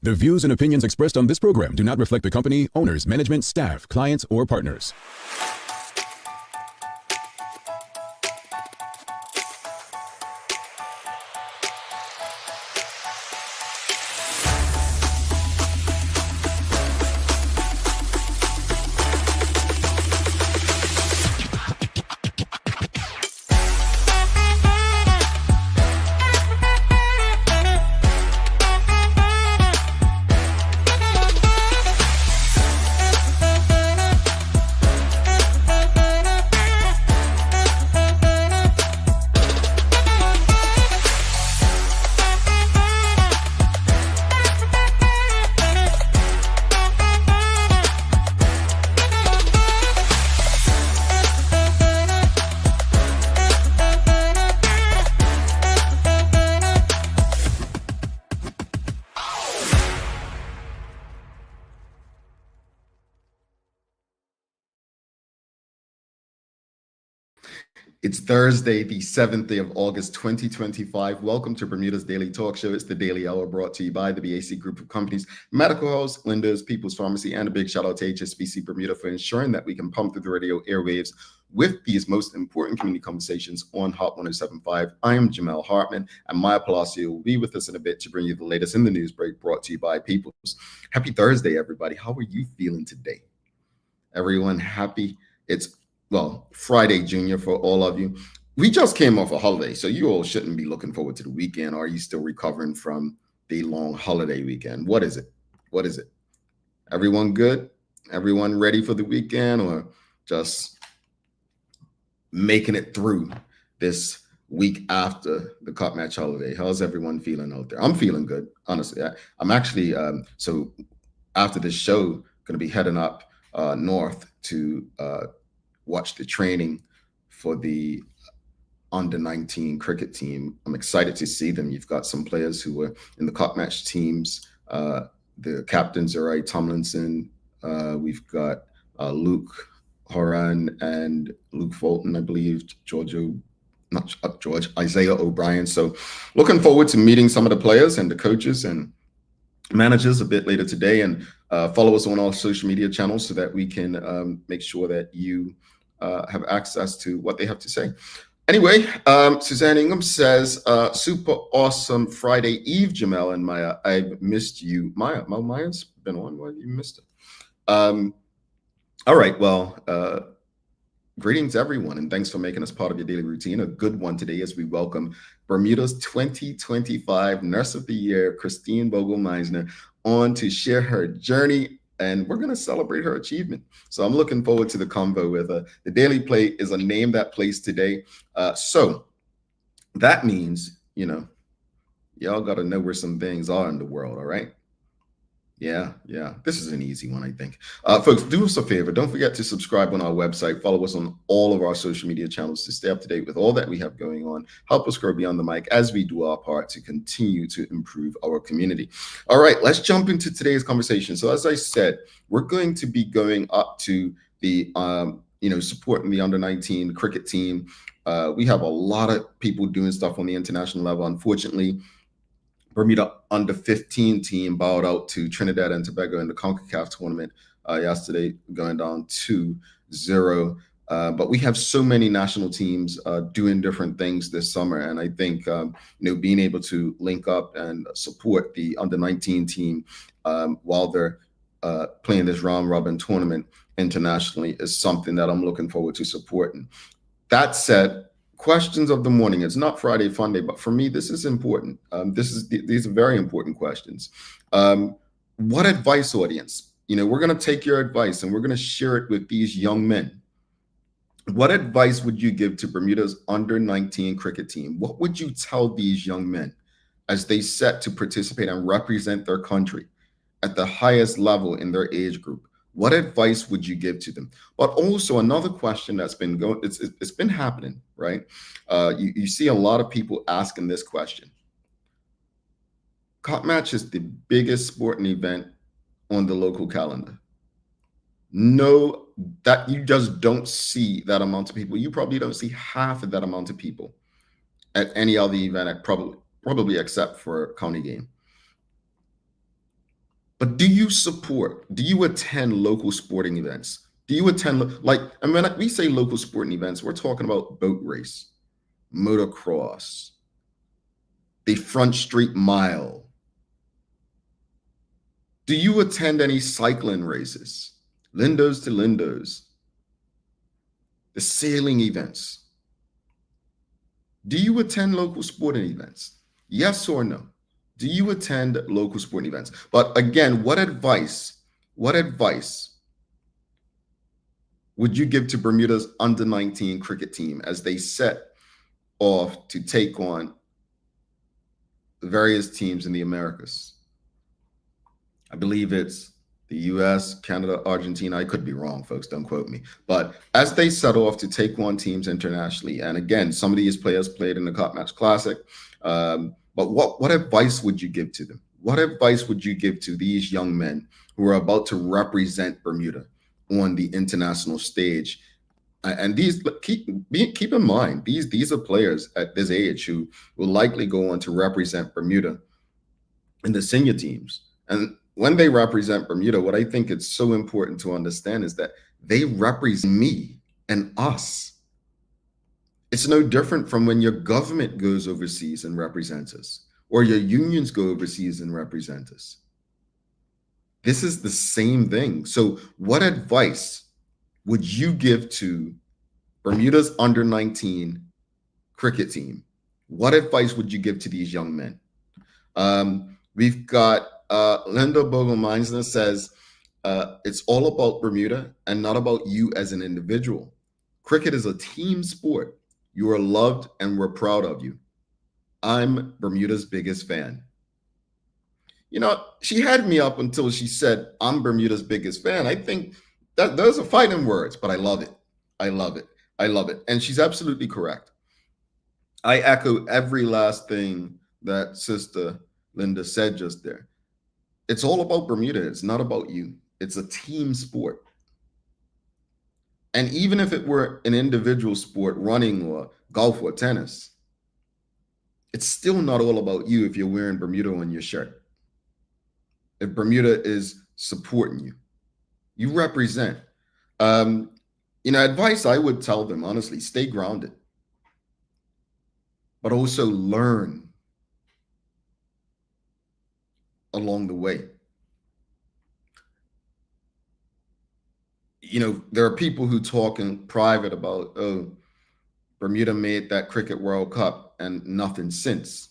The views and opinions expressed on this program do not reflect the company, owners, management, staff, clients, or partners. It's Thursday, the 7th day of August, 2025. Welcome to Bermuda's Daily Talk Show. It's the Daily Hour brought to you by the BAC Group of Companies, Medical House, Linda's, People's Pharmacy, and a big shout out to HSBC Bermuda for ensuring that we can pump through the radio airwaves with these most important community conversations on Hot 107.5. I am Jamel Hartman, and Maya Palacio will be with us in a bit to bring you the latest in the news break brought to you by People's. Happy Thursday, everybody. How are you feeling today? Everyone happy? Well, Friday, Junior, for all of you. We just came off a holiday, so you all shouldn't be looking forward to the weekend. Or are you still recovering from the long holiday weekend? What is it? What is it? Everyone good? Everyone ready for the weekend, or just making it through this week after the cup match holiday? How's everyone feeling out there? I'm feeling good, honestly. I'm actually, so after this show, going to be heading up north to watch the training for the under-19 cricket team. I'm excited to see them. You've got some players who were in the cup match teams. The captains are right, Tomlinson. We've got Luke Horan and Luke Fulton, I believe, Isaiah O'Brien. So looking forward to meeting some of the players and the coaches and managers a bit later today, and follow us on our social media channels so that we can make sure that you have access to what they have to say. Anyway, Suzanne Ingham says, super awesome Friday Eve, Jamel and Maya. I've missed you. Maya's been on. Why you missed it? All right, well, greetings everyone, and thanks for making us part of your daily routine. A good one today as we welcome Bermuda's 2025 Nurse of the Year, Christine Bogle-Mienzer, on to share her journey, and we're going to celebrate her achievement. So I'm looking forward to the convo with her. The Daily Plate is a Name That Place today. So that means, y'all got to know where some things are in the world, all right? Yeah. This is an easy one, I think. Folks, do us a favor. Don't forget to subscribe on our website. Follow us on all of our social media channels to stay up to date with all that we have going on. Help us grow beyond the mic as we do our part to continue to improve our community. All right, let's jump into today's conversation. So as I said, we're going to be going up to the, supporting the under-19 cricket team. We have a lot of people doing stuff on the international level. Unfortunately, Bermuda under-15 team bowed out to Trinidad and Tobago in the CONCACAF tournament yesterday, going down 2-0. But we have so many national teams doing different things this summer, and I think being able to link up and support the under-19 team while they're playing this round-robin tournament internationally is something that I'm looking forward to supporting. That said, questions of the morning. It's not Friday Fun Day, but for me, this is important. These are very important questions. What advice, audience? We're going to take your advice and we're going to share it with these young men. What advice would you give to Bermuda's under-19 cricket team? What would you tell these young men as they set to participate and represent their country at the highest level in their age group? What advice would you give to them? But also another question that's been going, it's been happening, right? You see a lot of people asking this question. Cup match is the biggest sporting event on the local calendar. No, that you just don't see that amount of people. You probably don't see half of that amount of people at any other event, probably except for county game. But do you attend local sporting events? Do you attend, like, and when we say local sporting events, we're talking about boat race, motocross, the Front Street Mile. Do you attend any cycling races, Lindos to Lindos, the sailing events? Do you attend local sporting events? Yes or no? Do you attend local sporting events? But again, what advice would you give to Bermuda's under 19 cricket team as they set off to take on the various teams in the Americas? I believe it's the US, Canada, Argentina. I could be wrong, folks. Don't quote me. But as they set off to take on teams internationally, and again, some of these players played in the Cup Match Classic. But what advice would you give to them? What advice would you give to these young men who are about to represent Bermuda on the international stage? And these, keep in mind, these are players at this age who will likely go on to represent Bermuda in the senior teams. And when they represent Bermuda, what I think it's so important to understand is that they represent me and us. It's no different from when your government goes overseas and represents us, or your unions go overseas and represent us. This is the same thing. So what advice would you give to Bermuda's under 19 cricket team? What advice would you give to these young men? We've got Linda Bogle-Mienzer says, it's all about Bermuda and not about you as an individual. Cricket is a team sport. You are loved and we're proud of you. I'm Bermuda's biggest fan. You know, she had me up until she said, I'm Bermuda's biggest fan. I think that those are fighting words, but I love it. I love it. I love it. And she's absolutely correct. I echo every last thing that Sister Linda said just there. It's all about Bermuda. It's not about you. It's a team sport. And even if it were an individual sport, running or golf or tennis, it's still not all about you if you're wearing Bermuda on your shirt. If Bermuda is supporting you, you represent. Advice I would tell them, honestly, stay grounded, but also learn along the way. There are people who talk in private about, oh, Bermuda made that Cricket World Cup and nothing since.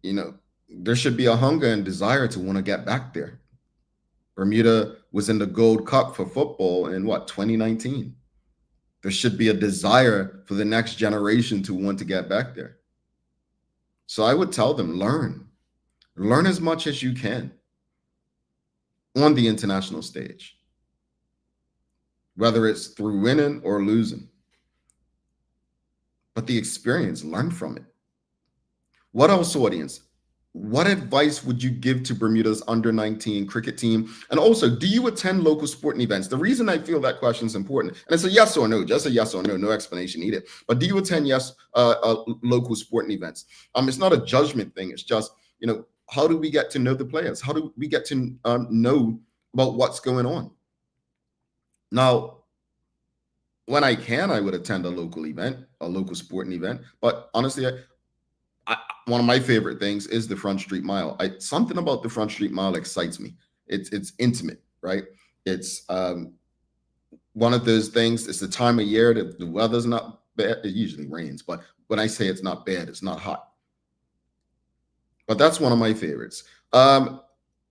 There should be a hunger and desire to want to get back there. Bermuda was in the Gold Cup for football in 2019. There should be a desire for the next generation to want to get back there. So I would tell them, learn as much as you can on the international stage, whether it's through winning or losing. But the experience, learn from it. What else, audience? What advice would you give to Bermuda's under 19 cricket team? And also, do you attend local sporting events? The reason I feel that question is important, and it's a yes or no, just a yes or no, no explanation needed. But do you attend local sporting events? It's not a judgment thing. It's just, how do we get to know the players? How do we get to know about what's going on? Now, when I can, I would attend a local event, a local sporting event. But honestly, one of my favorite things is the Front Street Mile. Something about the Front Street Mile excites me. It's intimate, right? It's one of those things. It's the time of year that the weather's not bad. It usually rains, but when I say it's not bad, it's not hot. But that's one of my favorites.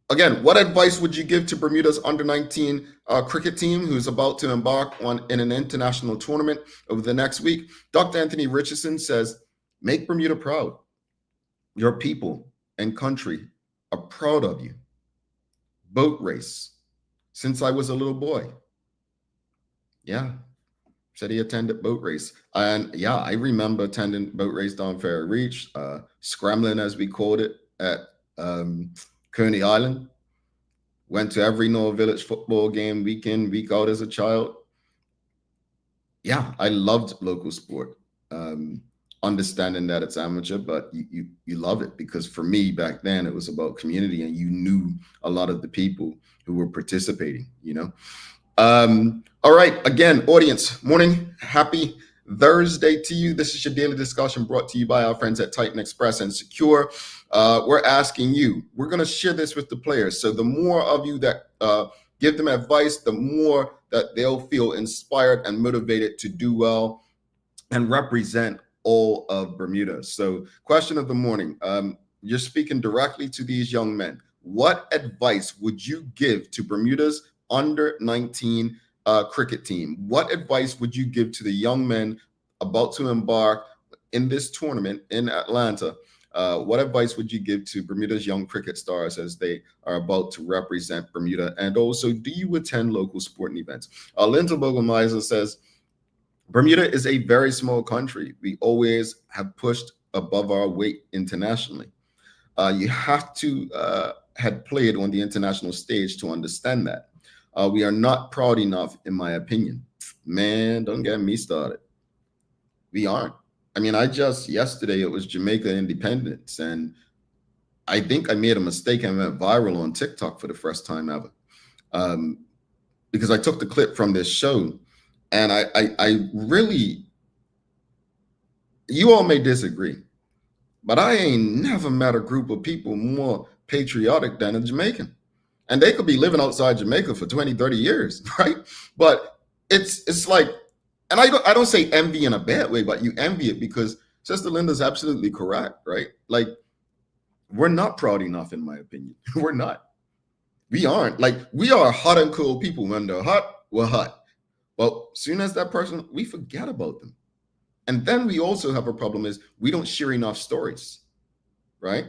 Again, what advice would you give to Bermuda's under 19 cricket team who's about to embark in an international tournament over the next week? Dr. Anthony Richardson says, make Bermuda proud. Your people and country are proud of you. Boat race, since I was a little boy. Yeah, said he attended boat race. And yeah, I remember attending boat race down Ferry Reach, scrambling as we called it at Coney Island. Went to every North Village football game week in, week out as a child. Yeah, I loved local sport. understanding that it's amateur, but you love it, because for me back then it was about community, and you knew a lot of the people who were participating, you know. All right, again, audience, morning, happy Thursday to you. This is your daily discussion brought to you by our friends at Titan Express and Secure. We're asking you, we're going to share this with the players, so the more of you that give them advice, the more that they'll feel inspired and motivated to do well and represent all of Bermuda. So, question of the morning, you're speaking directly to these young men. What advice would you give to Bermuda's under 19 cricket team? What advice would you give to the young men about to embark in this tournament in Atlanta? What advice would you give to Bermuda's young cricket stars as they are about to represent Bermuda? And also, do you attend local sporting events? Linda Bogle-Mienzer says, Bermuda is a very small country. We always have pushed above our weight internationally. You have to had played on the international stage to understand that. We are not proud enough, in my opinion. Man, don't get me started. We aren't. I mean, yesterday it was Jamaica Independence, and I think I made a mistake and went viral on TikTok for the first time ever, because I took the clip from this show, and I really, you all may disagree, but I ain't never met a group of people more patriotic than a Jamaican. And they could be living outside Jamaica for 20, 30 years, right? But it's like, and I don't say envy in a bad way, but you envy it because Sister Linda's absolutely correct, right? Like, we're not proud enough, in my opinion. We're not. We aren't. Like, we are hot and cool people. When they're hot, we're hot. Well, soon as that person, we forget about them. And then we also have a problem is we don't share enough stories, right?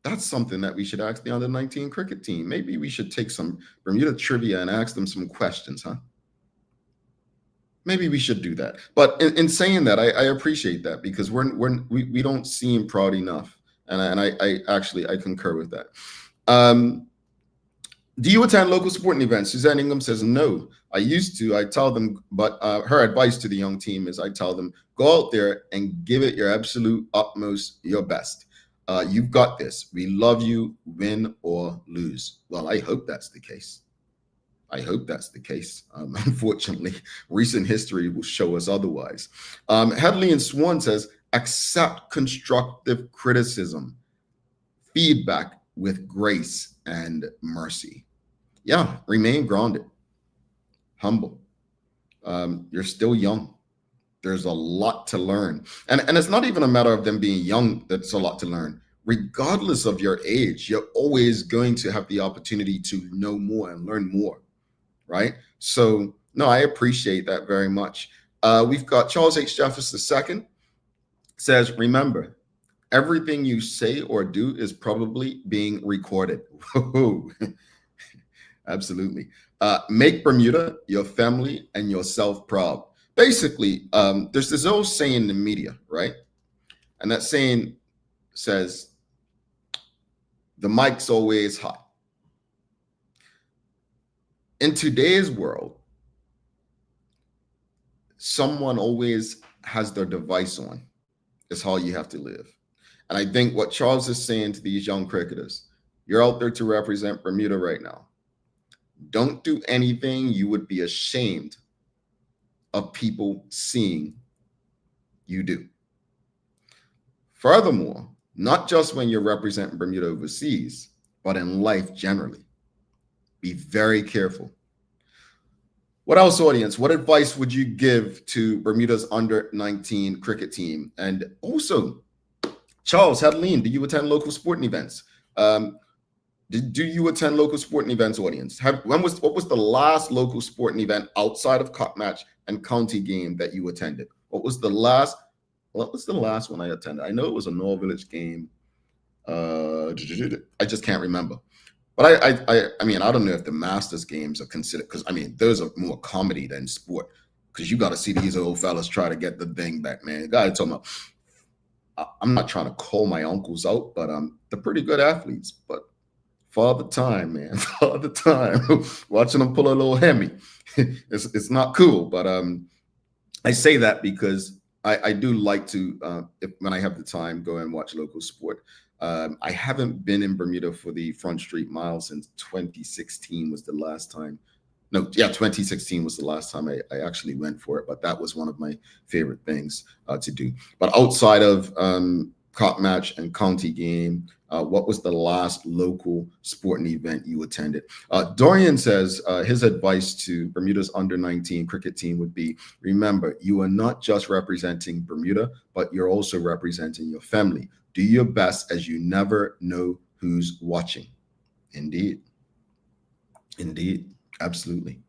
That's something that we should ask the under 19 cricket team. Maybe we should take some Bermuda trivia and ask them some questions, huh? Maybe we should do that. But in saying that, I appreciate that, because we don't seem proud enough, and I concur with that. Do you attend local sporting events? Suzanne Ingham says no. I used to. I tell them, but her advice to the young team is I tell them, go out there and give it your absolute utmost, your best. You've got this. We love you, win or lose. Well, I hope that's the case. I hope that's the case. Unfortunately, recent history will show us otherwise. Hadley and Swan says, accept constructive criticism, feedback with grace and mercy. Yeah, remain grounded, humble. You're still young. There's a lot to learn. And it's not even a matter of them being young, that's a lot to learn. Regardless of your age, you're always going to have the opportunity to know more and learn more, right? So, no, I appreciate that very much. We've got Charles H. Jeffers II says, remember, everything you say or do is probably being recorded. Whoa. Absolutely. Make Bermuda, your family, and yourself proud. Basically, there's this old saying in the media, right? And that saying says, the mic's always hot. In today's world, someone always has their device on. It's how you have to live. And I think what Charles is saying to these young cricketers, you're out there to represent Bermuda right now. Don't do anything you would be ashamed of people seeing you do. Furthermore, not just when you're representing Bermuda overseas, but in life generally, be very careful. What else, audience? What advice would you give to Bermuda's under 19 cricket team? And also, Charles, Adeline, do you attend local sporting events? Do you attend local sporting events, audience? What was the last local sporting event outside of cup match and county game that you attended? What was the last one I attended? I know it was a North Village game. I just can't remember. But I mean, I don't know if the Masters games are considered, because I mean, those are more comedy than sport, because you got to see these old fellas try to get the thing back, man. The guy talking about, I'm not trying to call my uncles out, but they're pretty good athletes. But Father Time, man, Father Time, watching them pull a little Hemi, it's not cool. But I say that because I do like to, when I have the time, go and watch local sport. I haven't been in Bermuda for the Front Street Mile since 2016 was the last time. No, yeah, 2016 was the last time I actually went for it, but that was one of my favorite things to do. But outside of Cop Match and County Game, what was the last local sporting event you attended? Dorian says his advice to Bermuda's under 19 cricket team would be, remember, you are not just representing Bermuda, but you're also representing your family. Do your best, as you never know who's watching. Indeed. Indeed. Absolutely.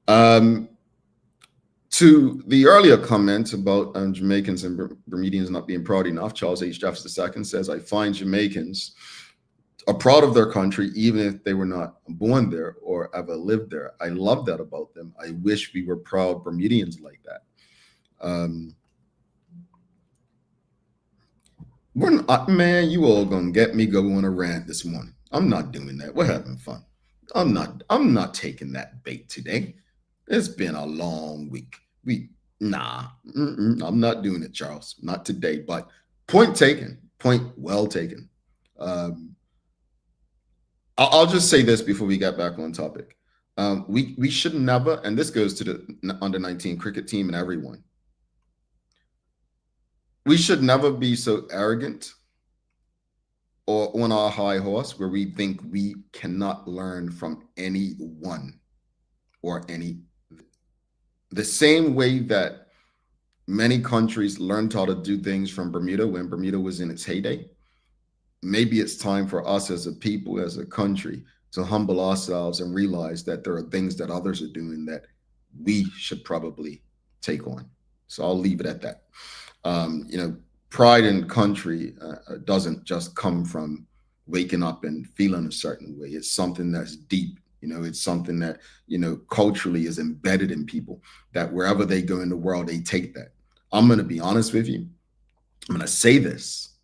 To the earlier comment about Jamaicans and Bermudians not being proud enough, Charles H. Jeffs II says, I find Jamaicans are proud of their country, even if they were not born there or ever lived there. I love that about them. I wish we were proud Bermudians like that. We're not, man, you all gonna get me go on a rant this morning. I'm not doing that. We're having fun. I'm not taking that bait today. It's been a long week. I'm not doing it, Charles. Not today, but point taken. Point well taken. I'll just say this before we get back on topic. We should never, and this goes to the under 19 cricket team and everyone. We should never be so arrogant or on our high horse where we think we cannot learn from anyone or any. The same way that many countries learned how to do things from Bermuda when Bermuda was in its heyday, maybe it's time for us as a people, as a country, to humble ourselves and realize that there are things that others are doing that we should probably take on. So I'll leave it at that. Pride in country doesn't just come from waking up and feeling a certain way. It's something that's deep. It's something that, culturally is embedded in people, that wherever they go in the world, they take that. I'm going to be honest with you. I'm going to say this.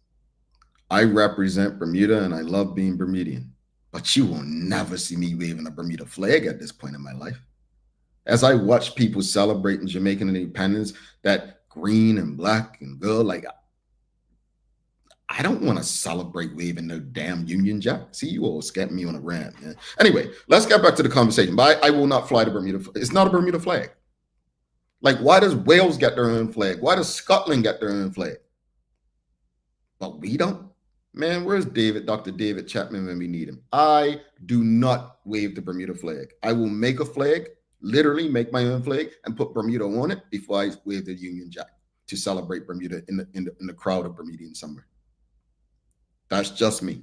I represent Bermuda and I love being Bermudian, but you will never see me waving a Bermuda flag at this point in my life. As I watch people celebrating Jamaican independence, that green and black and gold, like, I don't want to celebrate waving no damn Union Jack. See, you all scared me on a rant, man. Anyway, let's get back to the conversation. But I will not fly to Bermuda. It's not a Bermuda flag. Like, why does Wales get their own flag? Why does Scotland get their own flag? But we don't. Man, where's Dr. David Chapman when we need him? I do not wave the Bermuda flag. I will make a flag, literally make my own flag and put Bermuda on it before I wave the Union Jack to celebrate Bermuda in the crowd of Bermudians somewhere. That's just me.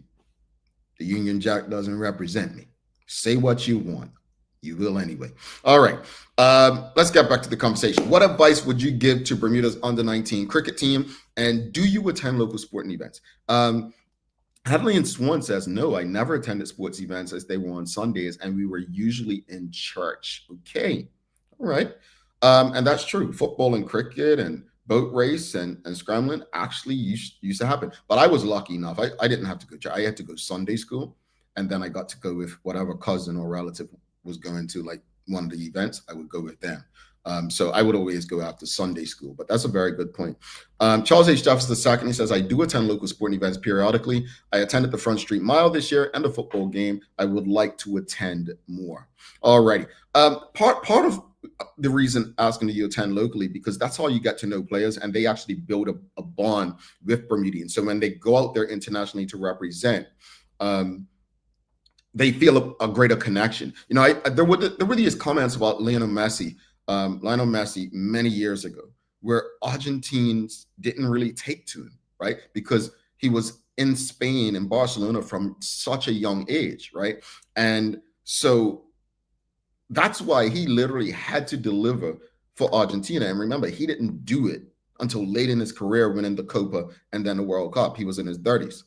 The Union Jack doesn't represent me. Say what you want. You will anyway. All right. Let's get back to the conversation. What advice would you give to Bermuda's under 19 cricket team? And do you attend local sporting events? Hadley and Swan says, no, I never attended sports events as they were on Sundays and we were usually in church. Okay. All right. And that's true. Football and cricket and boat race and scrambling actually used to happen. But I was lucky enough. I didn't have to go to church. I had to go Sunday school. And then I got to go with whatever cousin or relative was going to like one of the events. I would go with them. So I would always go after Sunday school, but that's a very good point. Charles H. Jeffs II, he says, I do attend local sporting events periodically. I attended the Front Street Mile this year and a football game. I would like to attend more. All righty. Part of the reason asking that you attend locally, because that's how you get to know players and they actually build a bond with Bermudians. So when they go out there internationally to represent, they feel a greater connection. There were these comments about Lionel Messi many years ago, where Argentines didn't really take to him, right? Because he was in Spain and Barcelona from such a young age, right? And so that's why he literally had to deliver for Argentina. And remember, he didn't do it until late in his career, winning the Copa and then the World Cup. He was in his 30s.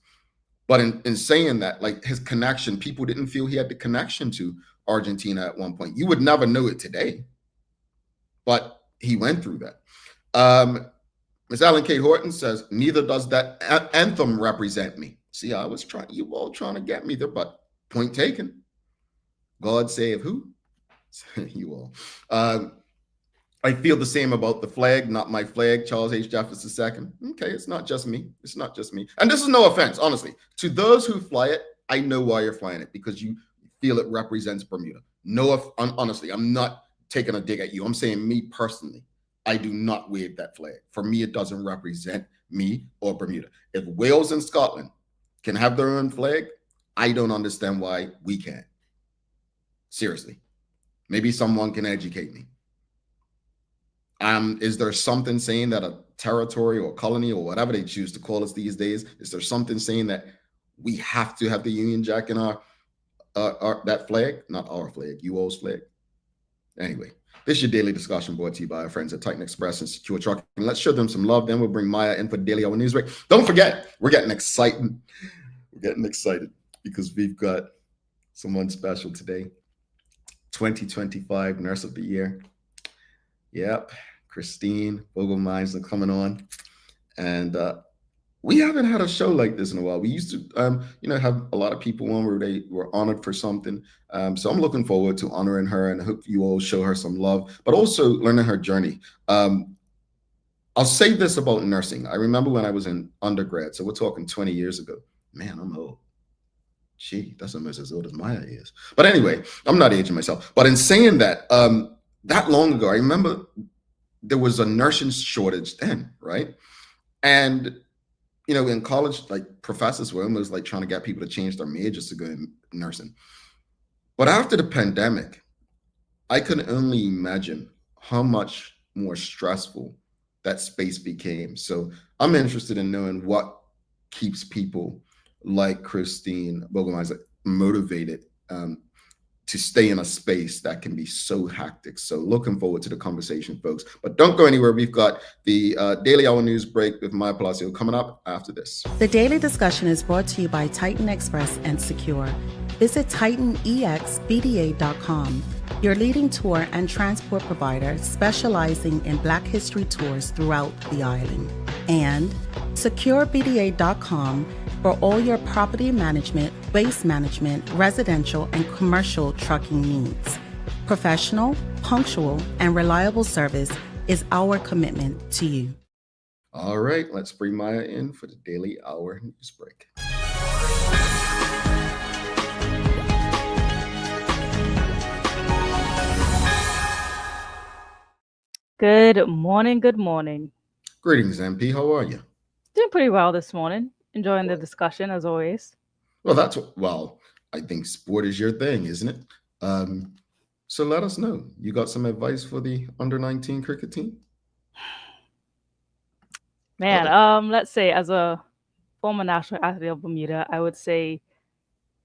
But in saying that, like his connection, people didn't feel he had the connection to Argentina at one point. You would never know it today, but he went through that. Ms. Ellen Kate Horton says, neither does that anthem represent me. See, you all trying to get me there, but point taken. God save who? You all. I feel the same about the flag, not my flag, Charles H. Jefferson II. Okay, it's not just me. It's not just me. And this is no offense, honestly. To those who fly it, I know why you're flying it, because you feel it represents Bermuda. No, honestly, I'm not taking a dig at you. I'm saying me personally, I do not wave that flag. For me, it doesn't represent me or Bermuda. If Wales and Scotland can have their own flag, I don't understand why we can't. Seriously. Maybe someone can educate me. Is there something saying that a territory or colony or whatever they choose to call us these days, is there something saying that we have to have the Union Jack in our that flag? Not our flag, you all's flag. Anyway, this is your daily discussion brought to you by our friends at Titan Express and Secure Trucking. Let's show them some love. Then we'll bring Maya in for the Daily Hour News Break. Don't forget, we're getting excited. We're getting excited because we've got someone special today. 2025 Nurse of the Year. Yep, Christine Bogle-Mienzer coming on. And we haven't had a show like this in a while. We used to, have a lot of people on where they were honored for something. So I'm looking forward to honoring her, and I hope you all show her some love, but also learning her journey. I'll say this about nursing. I remember when I was in undergrad, so we're talking 20 years ago. Man, I'm old. Gee, that's almost as old as Maya is. But anyway, I'm not aging myself. But in saying that, that long ago, I remember there was a nursing shortage then, right? And, in college, like professors were almost like trying to get people to change their majors to go in nursing. But after the pandemic, I could only imagine how much more stressful that space became. So I'm interested in knowing what keeps people like Christine Bogle-Mienzer motivated to stay in a space that can be so hectic. So looking forward to the conversation, folks. But don't go anywhere. We've got the Daily Hour News Break with Maya Palacio coming up after this. The Daily Discussion is brought to you by Titan Express and Secure. Visit TitanEXBDA.com, your leading tour and transport provider specializing in Black History tours throughout the island. And SecureBDA.com for all your property management, waste management, residential, and commercial trucking needs. Professional, punctual, and reliable service is our commitment to you. All right, let's bring Maya in for the Daily Hour News Break. Good morning. Good morning. Greetings, MP. How are you? Doing pretty well this morning. Enjoying the discussion as always. Well, I think sport is your thing, isn't it? So let us know. You got some advice for the under-19 cricket team? Man, let's say as a former national athlete of Bermuda, I would say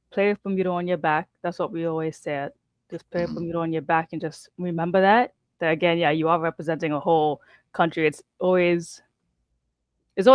play with Bermuda on your back. That's what we always said. Just play with Bermuda on your back and just remember that again, yeah, you are representing a whole country. It's always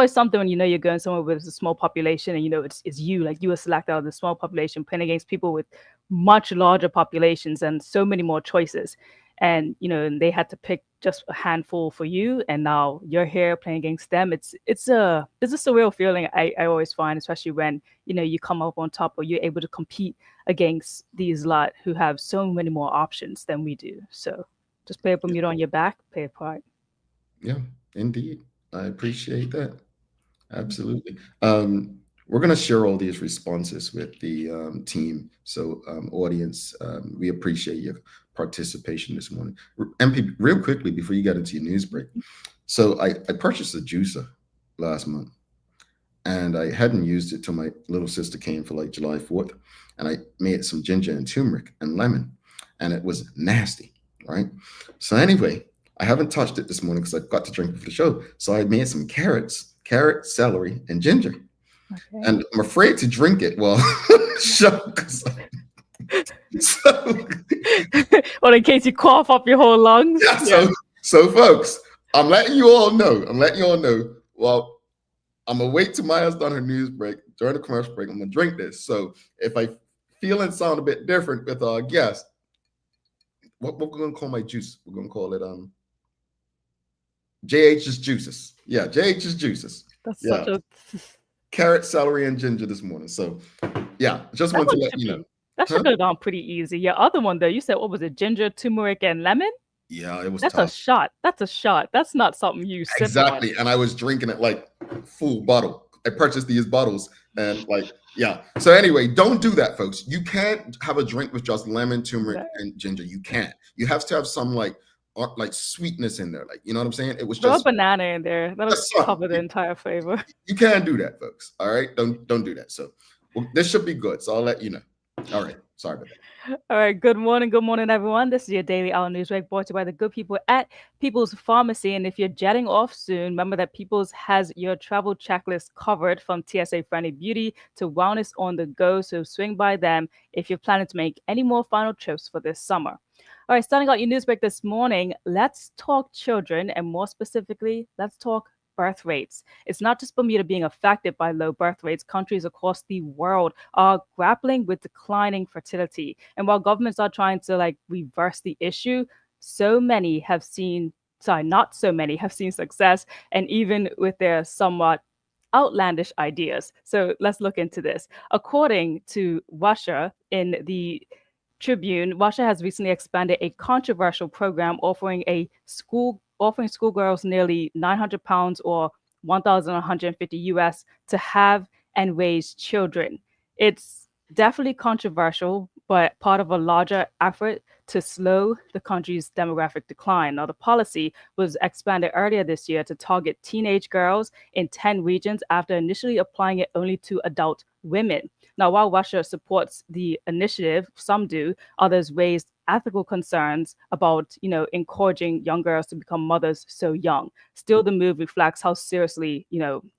something when you're going somewhere with a small population and it's you, like you were selected out of the small population playing against people with much larger populations and so many more choices. And and they had to pick just a handful for you, and now you're here playing against them. It's just a surreal feeling I always find, especially when you come up on top or you're able to compete against these lot who have so many more options than we do. So just play a Bermuda on your back, play a part. Yeah, indeed. I appreciate that. Absolutely. We're going to share all these responses with the team. So audience, we appreciate your participation this morning. MP, real quickly before you get into your news break. So I purchased a juicer last month, and I hadn't used it till my little sister came for like July 4th. And I made some ginger and turmeric and lemon, and it was nasty, right? So anyway, I haven't touched it this morning because I've got to drink it for the show. So I made some carrot, celery, and ginger. Okay. And I'm afraid to drink it while well, in case you cough up your whole lungs. Yeah, so folks, I'm letting you all know. Well, I'm gonna wait till Maya's done her news break. During the commercial break, I'm gonna drink this. So if I feel and sound a bit different with our guest, what we're gonna call my juice? We're gonna call it JH's juices. Yeah, JH's juices. That's such a carrot, celery, and ginger this morning. So yeah, just want to let you know. That should have gone pretty easy. Your other one though, you said what was it? Ginger, turmeric, and lemon? Yeah, it was That's a tough. shot. That's a shot. That's not something you sip on. Exactly. And I was drinking it like full bottle. I purchased these bottles and like, yeah. So anyway, don't do that, folks. You can't have a drink with just lemon, turmeric, No. and ginger. You can't. You have to have some like sweetness in there. Like, you know what I'm saying? It was Throw a just banana in there. That'll just something. cover the entire flavor. You can't do that, folks. All right. Don't do that. So this should be good. So I'll let you know. All right. Sorry about that. All right. Good morning, everyone. This is your Daily Hour News Break brought to you by the good people at People's Pharmacy. And if you're jetting off soon, remember that People's has your travel checklist covered from TSA Friendly Beauty to Wellness on the Go. So swing by them if you're planning to make any more final trips for this summer. All right, starting out your news break this morning, let's talk children, and more specifically, let's talk birth rates. It's not just Bermuda being affected by low birth rates. Countries across the world are grappling with declining fertility. And while governments are trying to reverse the issue, not so many have seen success, and even with their somewhat outlandish ideas. So let's look into this. According to Russia, in the Tribune, Russia has recently expanded a controversial program offering schoolgirls nearly 900 pounds or 1,150 US to have and raise children. It's definitely controversial, but part of a larger effort to slow the country's demographic decline. Now, the policy was expanded earlier this year to target teenage girls in 10 regions after initially applying it only to adult women. Now, while Russia supports the initiative, some do, others raised ethical concerns about, encouraging young girls to become mothers so young. Still, the move reflects how seriously,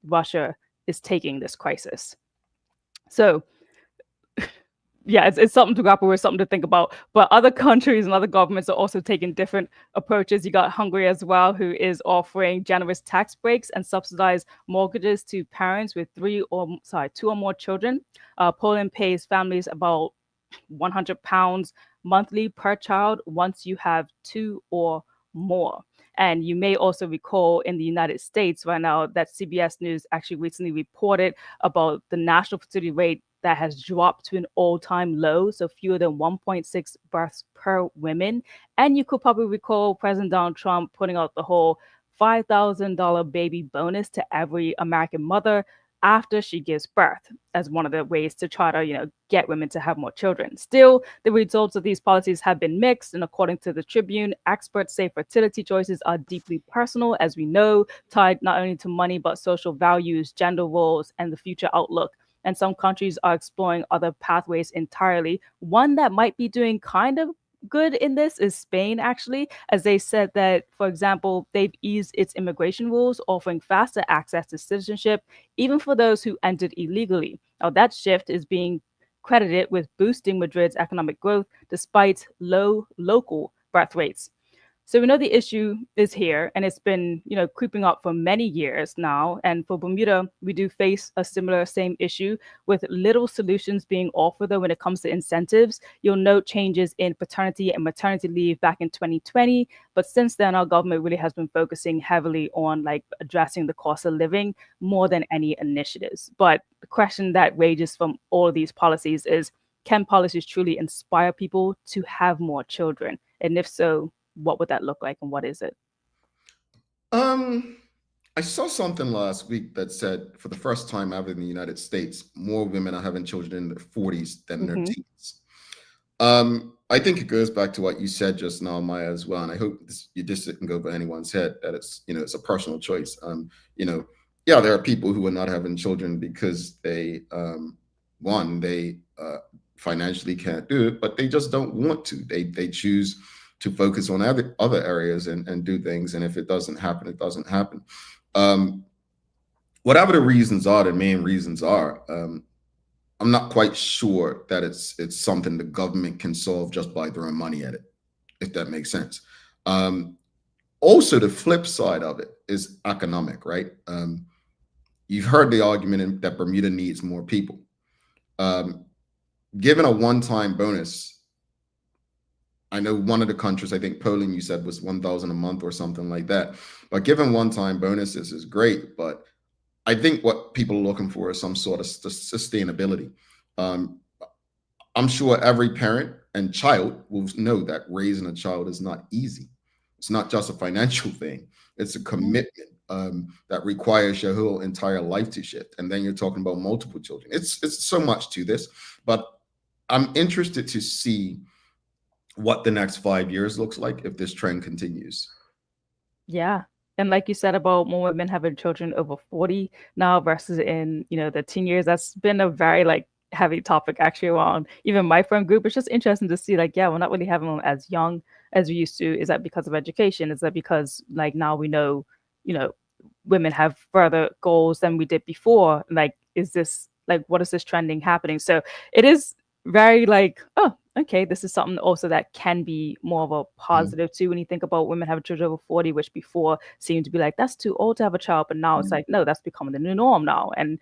Russia is taking this crisis. So, yeah, it's something to grapple with, something to think about. But other countries and other governments are also taking different approaches. You got Hungary as well, who is offering generous tax breaks and subsidized mortgages to parents with two or more children. Poland pays families about £100 monthly per child once you have two or more. And you may also recall in the United States right now that CBS News actually recently reported about the national fertility rate that has dropped to an all-time low, so fewer than 1.6 births per woman. And you could probably recall President Donald Trump putting out the whole $5,000 baby bonus to every American mother after she gives birth as one of the ways to try to, get women to have more children. Still, the results of these policies have been mixed. And according to the Tribune, experts say fertility choices are deeply personal, as we know, tied not only to money, but social values, gender roles, and the future outlook. And some countries are exploring other pathways entirely. One that might be doing kind of good in this is Spain, actually, as they said that, for example, they've eased its immigration rules, offering faster access to citizenship, even for those who entered illegally. Now, that shift is being credited with boosting Madrid's economic growth despite low local birth rates. So we know the issue is here, and it's been, creeping up for many years now. And for Bermuda, we do face a same issue with little solutions being offered, though, when it comes to incentives. You'll note changes in paternity and maternity leave back in 2020. But since then, our government really has been focusing heavily on addressing the cost of living more than any initiatives. But the question that rages from all of these policies is, can policies truly inspire people to have more children? And if so, what would that look like, and what is it? I saw something last week that said for the first time ever in the United States, more women are having children in their 40s than their teens. I think it goes back to what you said just now, Maya, as well. And I hope you just didn't go over anyone's head that it's, it's a personal choice. Yeah, there are people who are not having children because they financially can't do it, but they just don't want to. They choose to focus on other areas and do things. And if it doesn't happen, it doesn't happen. Whatever the reasons are, the main reasons are, I'm not quite sure that it's something the government can solve just by throwing money at it, if that makes sense. Also, the flip side of it is economic, right? You've heard the argument that Bermuda needs more people. Given a one-time bonus, I know one of the countries, I think Poland, you said was 1,000 a month or something like that. But given one-time bonuses is great, but I think what people are looking for is some sort of sustainability. I'm sure every parent and child will know that raising a child is not easy. It's not just a financial thing. It's a commitment that requires your whole entire life to shift. And then you're talking about multiple children. It's so much to this, but I'm interested to see what the next 5 years looks like if this trend continues. Yeah. And like you said about more women having children over 40 now versus in, the teen years, that's been a very heavy topic actually around even my friend group. It's just interesting to see we're not really having them as young as we used to. Is that because of education? Is that because now we know, women have further goals than we did before? Is this what is this trending happening? So it is very oh, okay, this is something also that can be more of a positive too when you think about women having children over 40, which before seemed to be that's too old to have a child, but now it's no, that's becoming the new norm now, and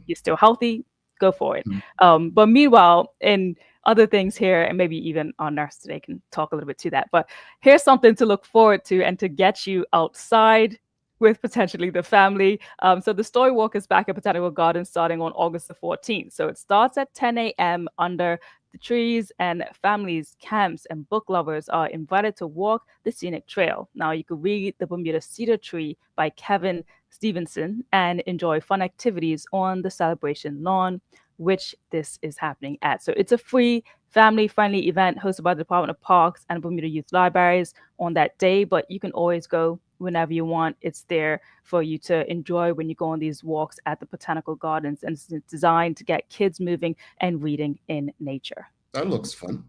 you're still healthy, go for it. But meanwhile, in other things here, and maybe even our nurse today can talk a little bit to that, but here's something to look forward to and to get you outside with potentially the family. So the Story Walk is back at Botanical Gardens starting on August the 14th. So it starts at 10 a.m. under the trees, and families, camps, and book lovers are invited to walk the scenic trail. Now you can read The Bermuda Cedar Tree by Kevin Stevenson and enjoy fun activities on the celebration lawn, which this is happening at. So it's a free, family-friendly event hosted by the Department of Parks and Bermuda Youth Libraries on that day, but you can always go whenever you want. It's there for you to enjoy when you go on these walks at the Botanical Gardens, and it's designed to get kids moving and reading in nature. That looks fun.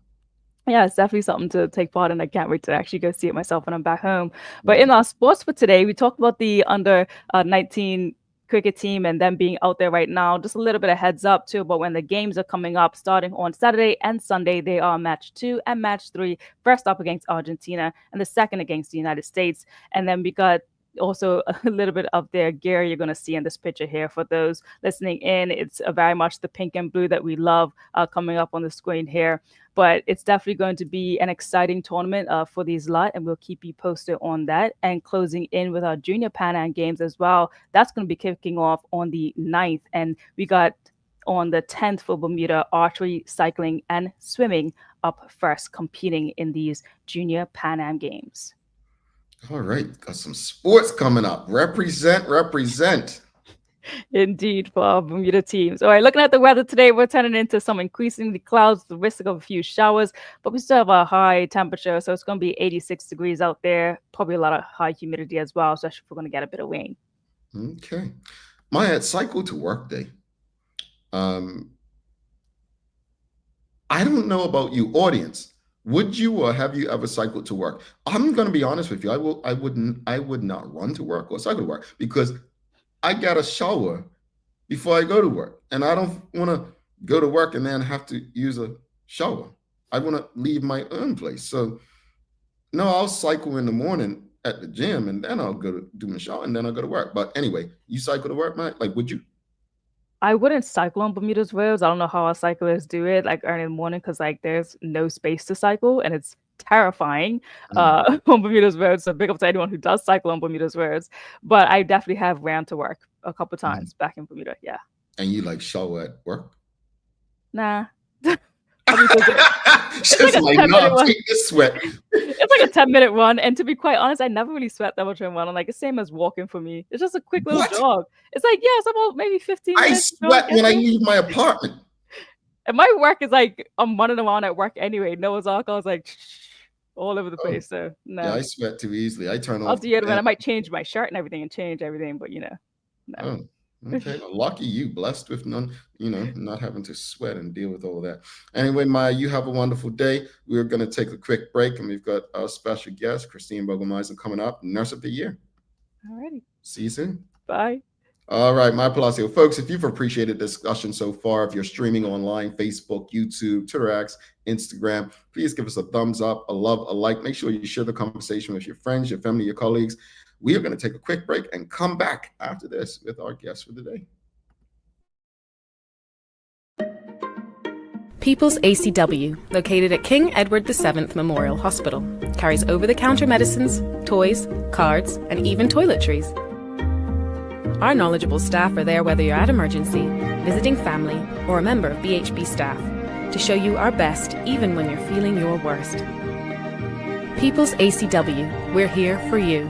Yeah, it's definitely something to take part in. I can't wait to actually go see it myself when I'm back home. But in our sports for today, we talked about the under 19 cricket team and them being out there right now. Just a little bit of heads up too about when the games are coming up starting on Saturday and Sunday. They are match 2 and match 3, first up against Argentina and the second against the United States. And then we got also a little bit of their gear you're going to see in this picture here. For those listening in, it's very much the pink and blue that we love coming up on the screen here. But it's definitely going to be an exciting tournament for these lot, and we'll keep you posted on that. And closing in with our Junior Pan Am Games as well. That's going to be kicking off on the 9th. And we got on the 10th for Bermuda archery, cycling, and swimming up first, competing in these Junior Pan Am Games. All right, got some sports coming up. Represent. Indeed, for our Bermuda teams. All right, looking at the weather today, we're turning into some increasingly clouds, the risk of a few showers, but we still have a high temperature, so it's going to be 86 degrees out there. Probably a lot of high humidity as well, especially if we're going to get a bit of rain. Okay. My cycle to work day. I don't know about you, audience. Would you or have you ever cycled to work? I'm going to be honest with you. I would not run to work or cycle to work because I got a shower before I go to work, and I don't want to go to work and then have to use a shower. I want to leave my own place. So no, I'll cycle in the morning at the gym, and then I'll go to do my shower, and then I'll go to work. But anyway, you cycle to work, Mike? Would you? I wouldn't cycle on Bermuda's roads. I don't know how our cyclists do it early in the morning because there's no space to cycle, and it's terrifying on Bermuda's roads. So big up to anyone who does cycle on Bermuda's roads. But I definitely have ran to work a couple times back in Bermuda. Yeah. And you shower at work? Nah. She's no, take this sweat. It's like a 10-minute run, and to be quite honest, I never really sweat that much in one. It's same as walking for me. It's just a quick little jog. It's it's about maybe 15 minutes. I sweat when I leave my apartment. And my work is I'm running around at work anyway. Noah's Ark, I was all over the place. So no. Yeah, I sweat too easily. I turn off. I'll do it, I might change my shirt and everything, but no. Oh. Okay, well, lucky you, blessed with none, not having to sweat and deal with all that. Anyway, Maya, you have a wonderful day. We're going to take a quick break, and we've got our special guest, Christine Bogle-Mienzer, coming up, Nurse of the Year. All righty. See you soon. Bye. All right, my Palacio folks, if you've appreciated the discussion so far, if you're streaming online, Facebook, YouTube, Twitter X, Instagram, please give us a thumbs up, a love, a like. Make sure you share the conversation with your friends, your family, your colleagues. We are going to take a quick break and come back after this with our guest for the day. People's ACW, located at King Edward VII Memorial Hospital, carries over-the-counter medicines, toys, cards, and even toiletries. Our knowledgeable staff are there whether you're at emergency, visiting family, or a member of BHB staff, to show you our best even when you're feeling your worst. People's ACW, we're here for you.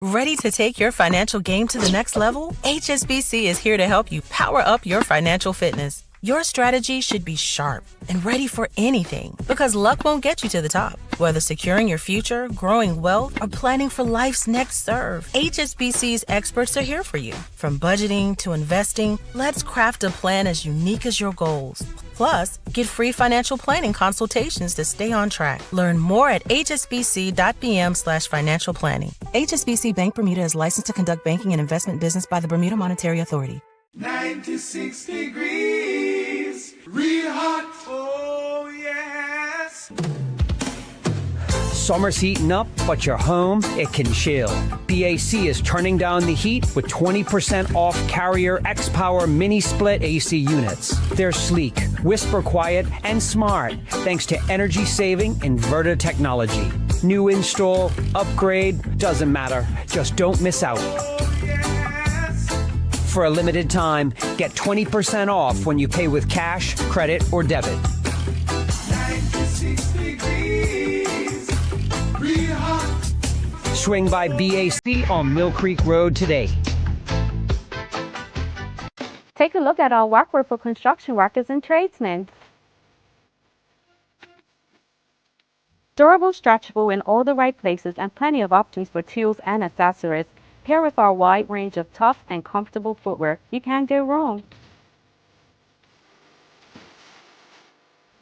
Ready to take your financial game to the next level? HSBC is here to help you power up your financial fitness. Your strategy should be sharp and ready for anything, because luck won't get you to the top. Whether securing your future, growing wealth, or planning for life's next serve, HSBC's experts are here for you. From budgeting to investing, let's craft a plan as unique as your goals. Plus, get free financial planning consultations to stay on track. Learn more at hsbc.pm/financial planning. HSBC Bank Bermuda is licensed to conduct banking and investment business by the Bermuda Monetary Authority. 96 degrees, real hot, oh yes. Summer's heating up, but your home, it can chill. BAC is turning down the heat with 20% off Carrier X-Power mini split AC units. They're sleek, whisper quiet, and smart thanks to energy-saving inverter technology. New install, upgrade, doesn't matter. Just don't miss out. For a limited time, get 20% off when you pay with cash, credit, or debit. 96 degrees, real hot. Swing by BAC on Mill Creek Road today. Take a look at our workwear for construction workers and tradesmen. Durable, stretchable in all the right places, and plenty of options for tools and accessories. Pair with our wide range of tough and comfortable footwear, you can't go wrong.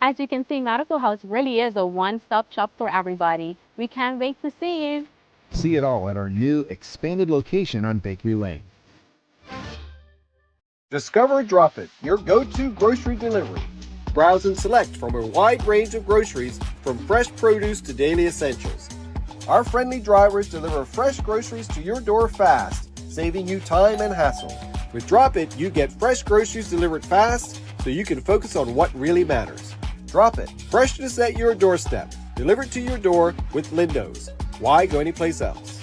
As you can see, Medical House really is a one-stop shop for everybody. We can't wait to see you. See it all at our new expanded location on Bakery Lane. Discover Drop It, your go-to grocery delivery. Browse and select from a wide range of groceries, from fresh produce to daily essentials. Our friendly drivers deliver fresh groceries to your door fast, saving you time and hassle. With Drop It, you get fresh groceries delivered fast so you can focus on what really matters. Drop It, freshness at your doorstep, delivered to your door with Lindo's. Why go anyplace else?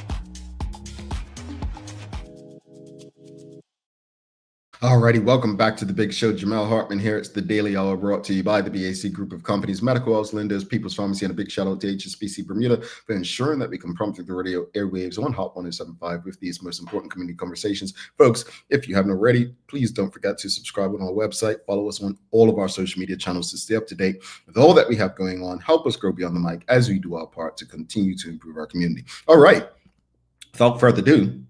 Alrighty, welcome back to the big show. Jamel Hartman here. It's the Daily Hour brought to you by the BAC Group of Companies, Medical House, Linda's, People's Pharmacy, and a big shout out to HSBC Bermuda for ensuring that we can prompt through the radio airwaves on Hot 1075 with these most important community conversations. Folks, if you haven't already, please don't forget to subscribe on our website. Follow us on all of our social media channels to stay up to date with all that we have going on. Help us grow beyond the mic as we do our part to continue to improve our community. All right, without further ado,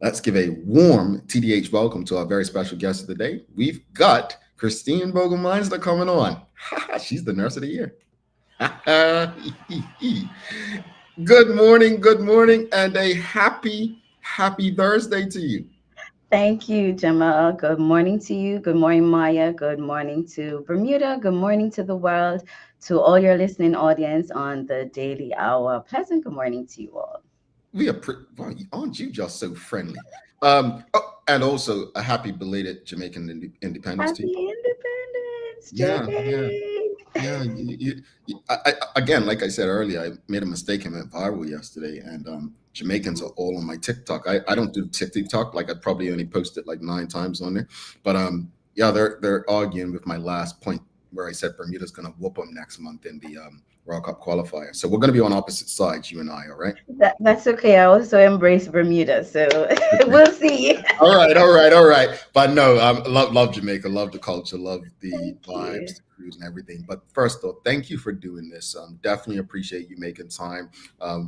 let's give a warm TDH welcome to our very special guest of the day. We've got Christine Bogle-Mienzer coming on. She's the nurse of the year. Good morning, and a happy Thursday to you. Thank you, Gemma. Good morning to you. Good morning, Maya. Good morning to Bermuda. Good morning to the world, to all your listening audience on the Daily Hour. Pleasant good morning to you all. We are aren't you just so friendly? And also a happy belated Jamaican independence to you. Independence Day. Again, like I said earlier, I made a mistake and went viral yesterday, and Jamaicans are all on my TikTok. I don't do TikTok, like I probably only posted like 9 times on there, but yeah, they're arguing with my last point where I said Bermuda's gonna whoop them next month in the World Cup qualifier. So we're going to be on opposite sides, you and I, all right? That's okay. I also embrace Bermuda, so we'll see. All right. But no, love Jamaica, love the culture, love the vibes, the cruise and everything. But first off, thank you for doing this. Definitely appreciate you making time.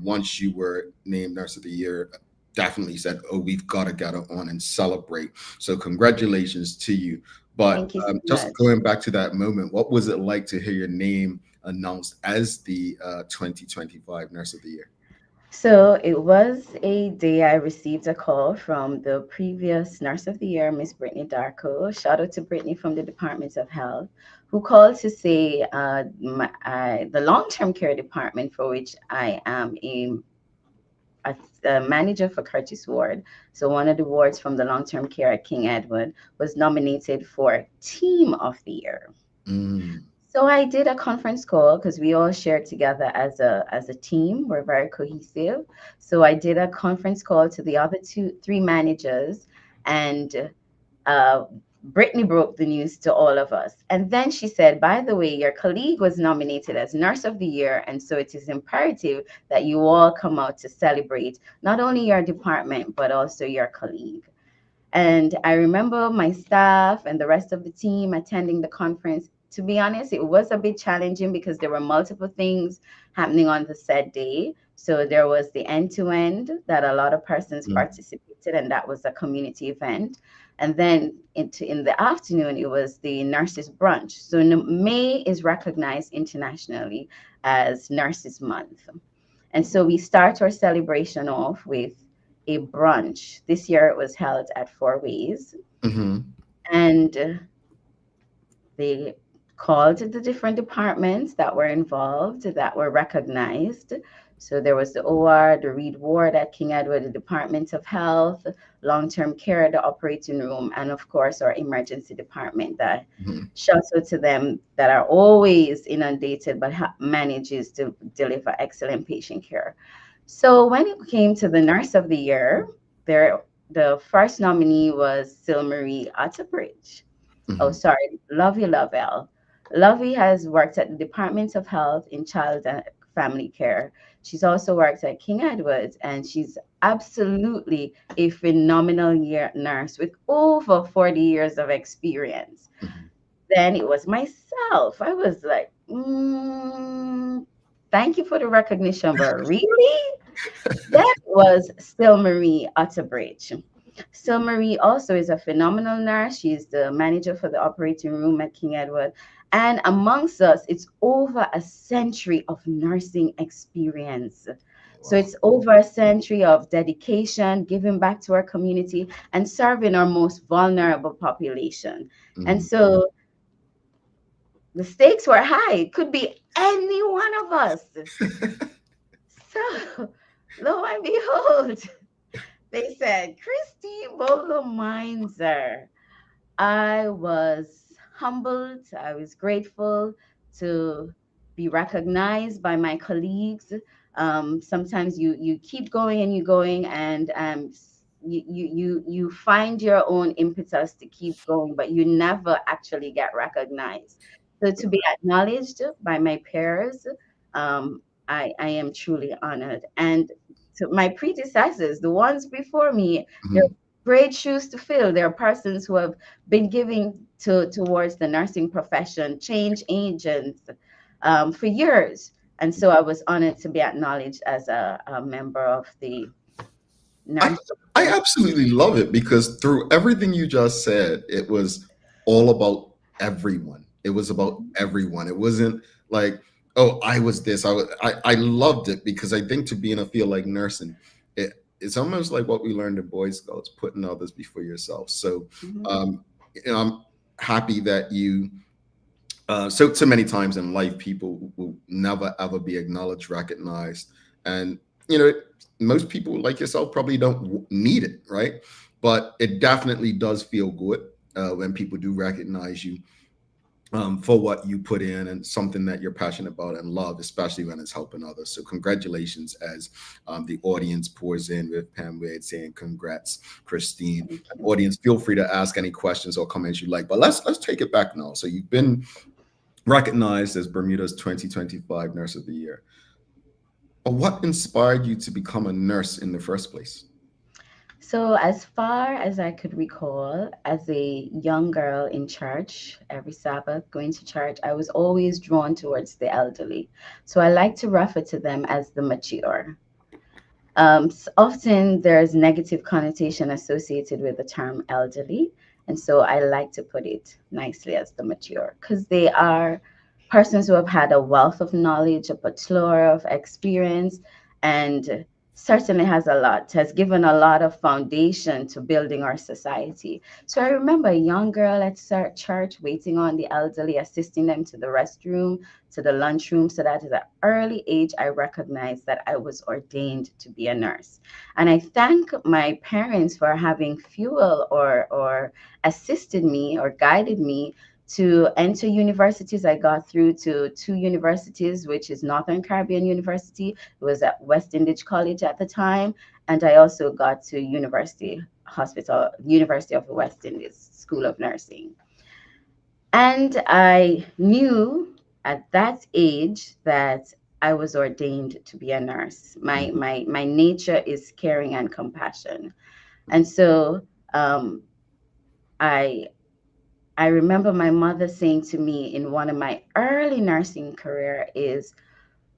Once you were named Nurse of the Year, definitely said, oh, we've got to get it on and celebrate. So congratulations to you. But just going back to that moment, what was it like to hear your name announced as the 2025 Nurse of the Year? So it was a day I received a call from the previous Nurse of the Year, Miss Brittany Darko. Shout out to Brittany from the Department of Health, who called to say the long-term care department, for which I am a manager for Curtis Ward. So one of the wards from the long-term care at King Edward was nominated for Team of the Year. So I did a conference call because we all shared together as a team. We're very cohesive. So I did a conference call to the other 3 managers, and Brittany broke the news to all of us. And then she said, by the way, your colleague was nominated as Nurse of the Year. And so it is imperative that you all come out to celebrate not only your department, but also your colleague. And I remember my staff and the rest of the team attending the conference. To be honest, it was a bit challenging because there were multiple things happening on the said day. So there was the end-to-end that a lot of persons participated, and that was a community event. And then in the afternoon, it was the nurses brunch. So May is recognized internationally as Nurses Month. And so we start our celebration off with a brunch. This year it was held at Four Ways. And they called the different departments that were involved, that were recognized. So there was the OR, the Reed Ward at King Edward, the Department of Health, long-term care, the operating room, and of course our emergency department. That shouts out to them that are always inundated but manages to deliver excellent patient care. So when it came to the Nurse of the Year, the first nominee was Silmarie Otterbridge. Oh, sorry, Lovey Lovell. Lovey has worked at the Department of Health in Child and Family Care. She's also worked at King Edward's, and she's absolutely a phenomenal nurse with over 40 years of experience. Then it was myself. I was like, thank you for the recognition, but really? That was Silmarie Otterbridge. Silmarie also is a phenomenal nurse. She's the manager for the operating room at King Edward. And amongst us, it's over a century of nursing experience. So it's over a century of dedication, giving back to our community, and serving our most vulnerable population. And so the stakes were high. It could be any one of us. So lo and behold, they said, Christine Bogle-Mienzer. I was humbled. I was grateful to be recognized by my colleagues. Sometimes you keep going and you're going, and you find your own impetus to keep going, but you never actually get recognized. So to be acknowledged by my peers, I am truly honored. And to my predecessors, the ones before me, they're great shoes to fill. There are persons who have been giving towards the nursing profession, change agents for years. And so I was honored to be acknowledged as a member of the nursing. I absolutely love it, because through everything you just said, it was all about everyone. It was about everyone. It wasn't like, oh, I was this. I loved it, because I think to be in a field like nursing, it's almost like what we learned in Boy Scouts, putting others before yourself. So I'm happy that you, so many times in life, people will never, ever be acknowledged, recognized. And, most people like yourself probably don't need it, right? But it definitely does feel good when people do recognize you for what you put in and something that you're passionate about and love, especially when it's helping others. So congratulations, as the audience pours in with Pam Wade saying congrats, Christine. Audience, feel free to ask any questions or comments you like, but let's take it back now. So you've been recognized as Bermuda's 2025 Nurse of the Year. But what inspired you to become a nurse in the first place? So as far as I could recall, as a young girl in church, every Sabbath going to church, I was always drawn towards the elderly. So I like to refer to them as the mature. Often there's negative connotation associated with the term elderly. And so I like to put it nicely as the mature, because they are persons who have had a wealth of knowledge, a plethora of experience, and certainly has given a lot of foundation to building our society. So I remember a young girl at church waiting on the elderly, assisting them to the restroom, to the lunchroom, so that at an early age, I recognized that I was ordained to be a nurse. And I thank my parents for having fuel or assisted me or guided me to enter universities. I got through to 2 universities, which is Northern Caribbean University. It was at West Indies College at the time. And I also got to University of the West Indies. School of Nursing. And I knew at that age that I was ordained to be a nurse. My nature is caring and compassion. And so um, I I remember my mother saying to me in one of my early nursing career is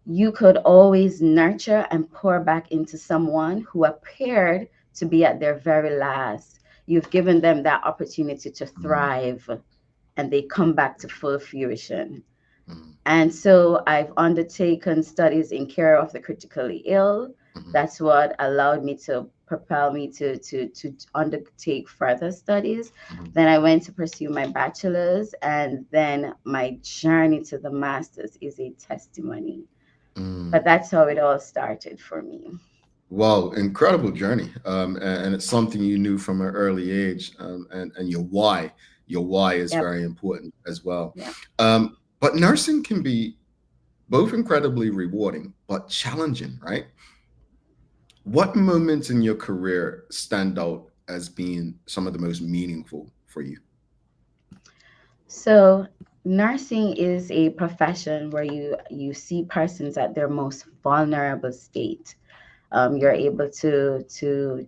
you could always nurture and pour back into someone who appeared to be at their very last. You've given them that opportunity to thrive and they come back to full fruition. And so I've undertaken studies in care of the critically ill. That's what allowed me to propel me to undertake further studies. Then I went to pursue my bachelor's, and then my journey to the master's is a testimony. But that's how it all started for me. Wow, incredible journey. And it's something you knew from an early age. And your why is Yep. very important as well. Yeah. But nursing can be both incredibly rewarding, but challenging, right? What moments in your career stand out as being some of the most meaningful for you? So nursing is a profession where you see persons at their most vulnerable state. You're able to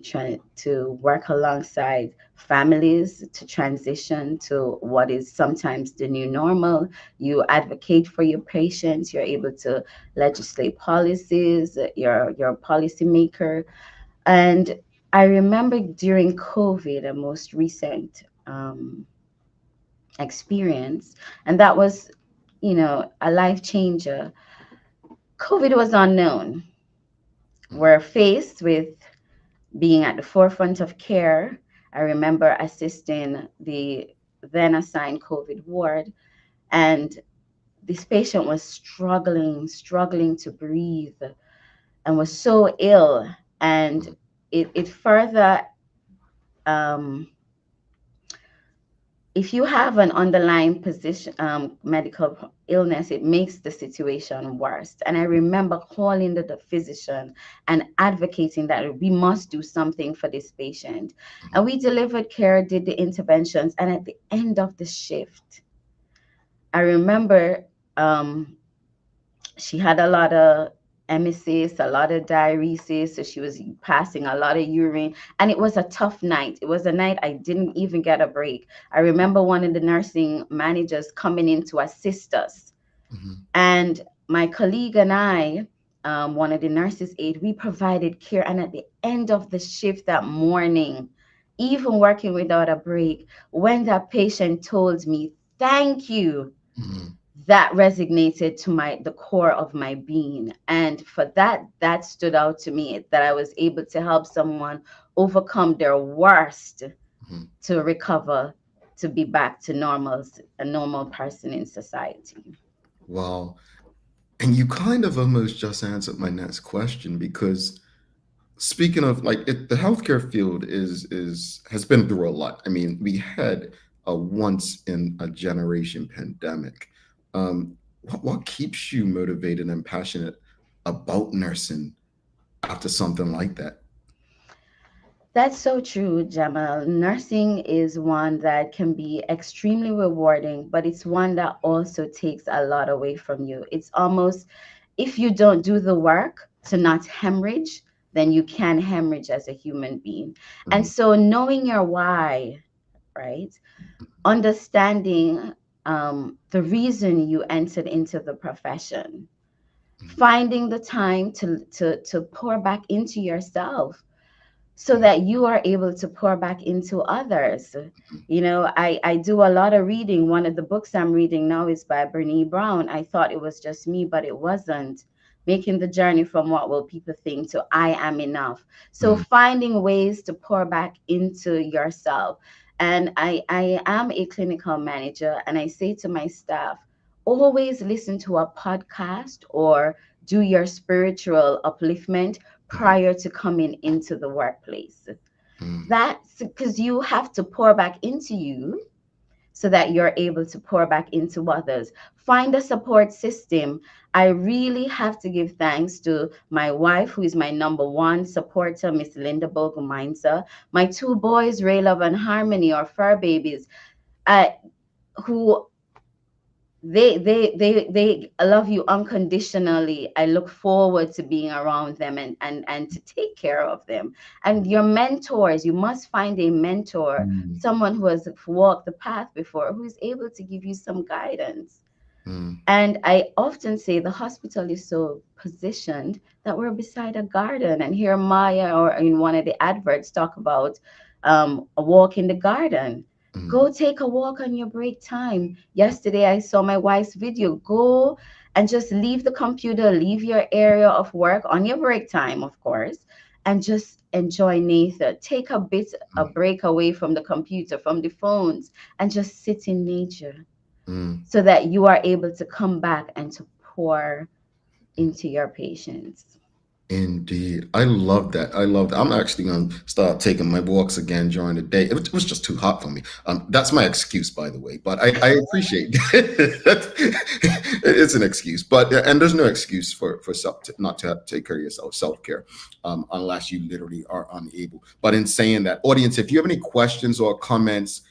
try to work alongside families to transition to what is sometimes the new normal. You advocate for your patients. You're able to legislate policies. You're a policymaker. And I remember during COVID, a most recent experience, and that was, a life changer. COVID was unknown. We're faced with being at the forefront of care. I remember assisting the then assigned COVID ward, and this patient was struggling to breathe, and was so ill. And it further, if you have an underlying position, medical illness, it makes the situation worse. And I remember calling the physician and advocating that we must do something for this patient. And we delivered care, did the interventions. And at the end of the shift, I remember she had a lot of emesis, a lot of diuresis, so she was passing a lot of urine, and it was a tough night. It was a night I didn't even get a break. I remember one of the nursing managers coming in to assist us, and my colleague and I, one of the nurses aide, we provided care, and at the end of the shift that morning, even working without a break, when that patient told me, "Thank you," that resonated to the core of my being. And for that stood out to me, that I was able to help someone overcome their worst to recover, to be back to a normal person in society. Wow. And you kind of almost just answered my next question, because speaking of the healthcare field has been through a lot. I mean, we had a once in a generation pandemic. What keeps you motivated and passionate about nursing after something like that? That's so true, Jamal. Nursing is one that can be extremely rewarding, but it's one that also takes a lot away from you. It's almost, if you don't do the work to not hemorrhage, then you can hemorrhage as a human being. And so knowing your why, right? Understanding the reason you entered into the profession, finding the time to pour back into yourself so that you are able to pour back into others. I do a lot of reading. One of the books I'm reading now is by Brené Brown. I thought it was just me, but it wasn't. Making the journey from what will people think to I am enough. So finding ways to pour back into yourself. And I am a clinical manager, and I say to my staff, always listen to a podcast or do your spiritual upliftment prior to coming into the workplace. That's because you have to pour back into you so that you're able to pour back into others. Find a support system. I really have to give thanks to my wife, who is my number one supporter, Miss Linda Bogle-Mienzer. My two boys, Ray Love and Harmony, or fur babies, who they love you unconditionally. I look forward to being around them and to take care of them. And your mentors, you must find a mentor, someone who has walked the path before, who is able to give you some guidance. And I often say the hospital is so positioned that we're beside a garden. And here Maya, or in one of the adverts, talk about a walk in the garden. Go take a walk on your break time. Yesterday, I saw my wife's video. Go and just leave the computer, leave your area of work on your break time, of course, and just enjoy nature. Take a break away from the computer, from the phones, and just sit in nature so that you are able to come back and to pour into your patients. Indeed. I love that. I love that. I'm actually going to start taking my walks again during the day. It was just too hot for me. That's my excuse, by the way, but I appreciate it. It's an excuse, but and there's no excuse for not to take care of yourself, self-care, unless you literally are unable. But in saying that, audience, if you have any questions or comments,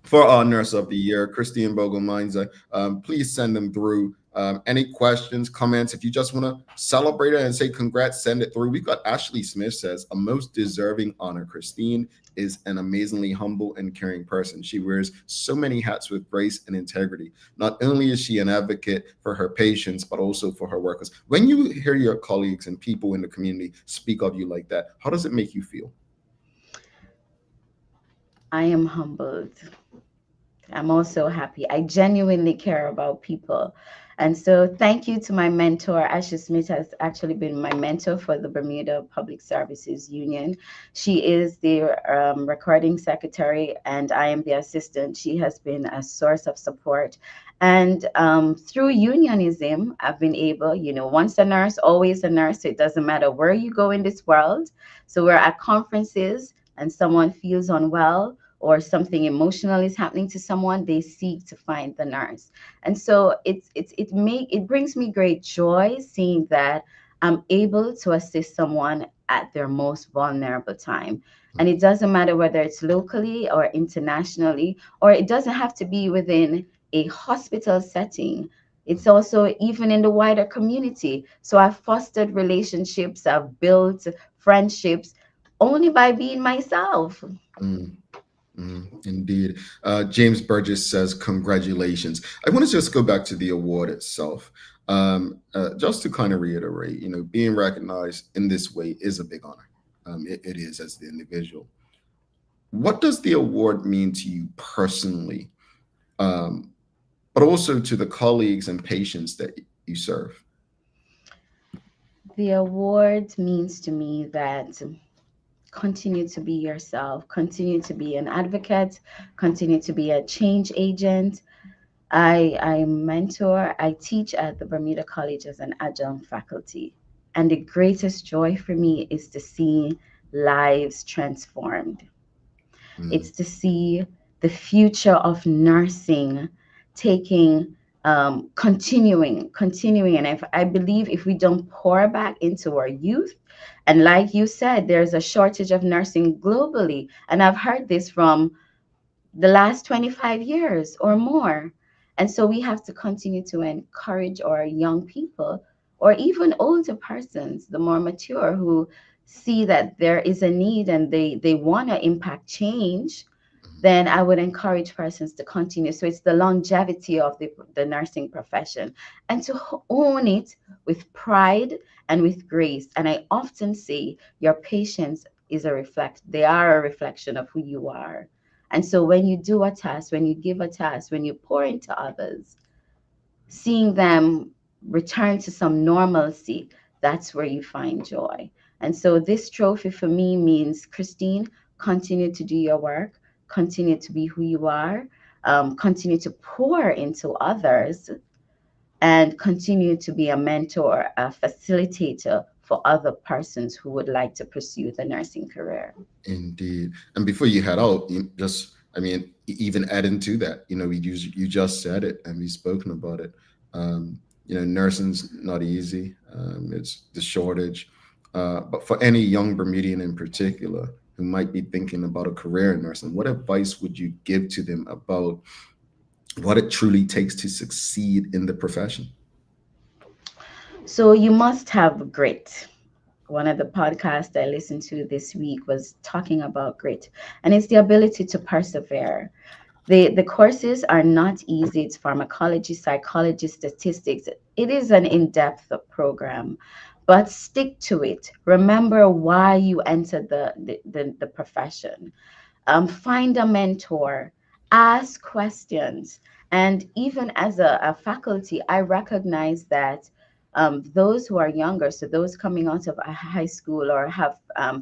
for our Nurse of the Year, Christine Bogle-Mienzer, please send them through. Any questions, comments, if you just want to celebrate it and say congrats, send it through. We've got Ashley Smith says, a most deserving honor. Christine is an amazingly humble and caring person. She wears so many hats with grace and integrity. Not only is she an advocate for her patients, but also for her workers. When you hear your colleagues and people in the community speak of you like that, how does it make you feel? I am humbled. I'm also happy. I genuinely care about people. And so thank you to my mentor. Ashley Smith has actually been my mentor for the Bermuda Public Services Union. She is the recording secretary and I am the assistant. She has been a source of support. And through unionism, I've been able, once a nurse, always a nurse. So it doesn't matter where you go in this world. So we're at conferences and someone feels unwell, or something emotional is happening to someone, they seek to find the nurse. And so it brings me great joy seeing that I'm able to assist someone at their most vulnerable time. And it doesn't matter whether it's locally or internationally, or it doesn't have to be within a hospital setting. It's also even in the wider community. So I've fostered relationships, I've built friendships only by being myself. Indeed. James Burgess says, congratulations. I want to just go back to the award itself. Just to kind of reiterate, being recognized in this way is a big honor. It is as the individual. What does the award mean to you personally, but also to the colleagues and patients that you serve? The award means to me that continue to be yourself, continue to be an advocate, continue to be a change agent. I mentor, I teach at the Bermuda College as an adjunct faculty. And the greatest joy for me is to see lives transformed. It's to see the future of nursing continuing. And I believe if we don't pour back into our youth, and like you said, there's a shortage of nursing globally. And I've heard this from the last 25 years or more. And so we have to continue to encourage our young people, or even older persons, the more mature, who see that there is a need and they want to impact change. Then I would encourage persons to continue. So it's the longevity of the nursing profession, and to own it with pride and with grace. And I often say your patients they are a reflection of who you are. And so when you do a task, when you give a task, when you pour into others, seeing them return to some normalcy, that's where you find joy. And so this trophy for me means, Christine, continue to do your work, continue to be who you are, continue to pour into others, and continue to be a mentor, a facilitator for other persons who would like to pursue the nursing career. Indeed. And before you head out, just I mean, even adding to that, you just said it and we've spoken about it. Nursing's not easy. It's the shortage. But for any young Bermudian in particular who might be thinking about a career in nursing, what advice would you give to them about what it truly takes to succeed in the profession? So you must have grit. One of the podcasts I listened to this week was talking about grit, and it's the ability to persevere. The courses are not easy. It's pharmacology, psychology, statistics. It is an in-depth program, but stick to it. Remember why you entered the profession. Find a mentor, ask questions. And even as a faculty, I recognize that those who are younger, so those coming out of a high school or have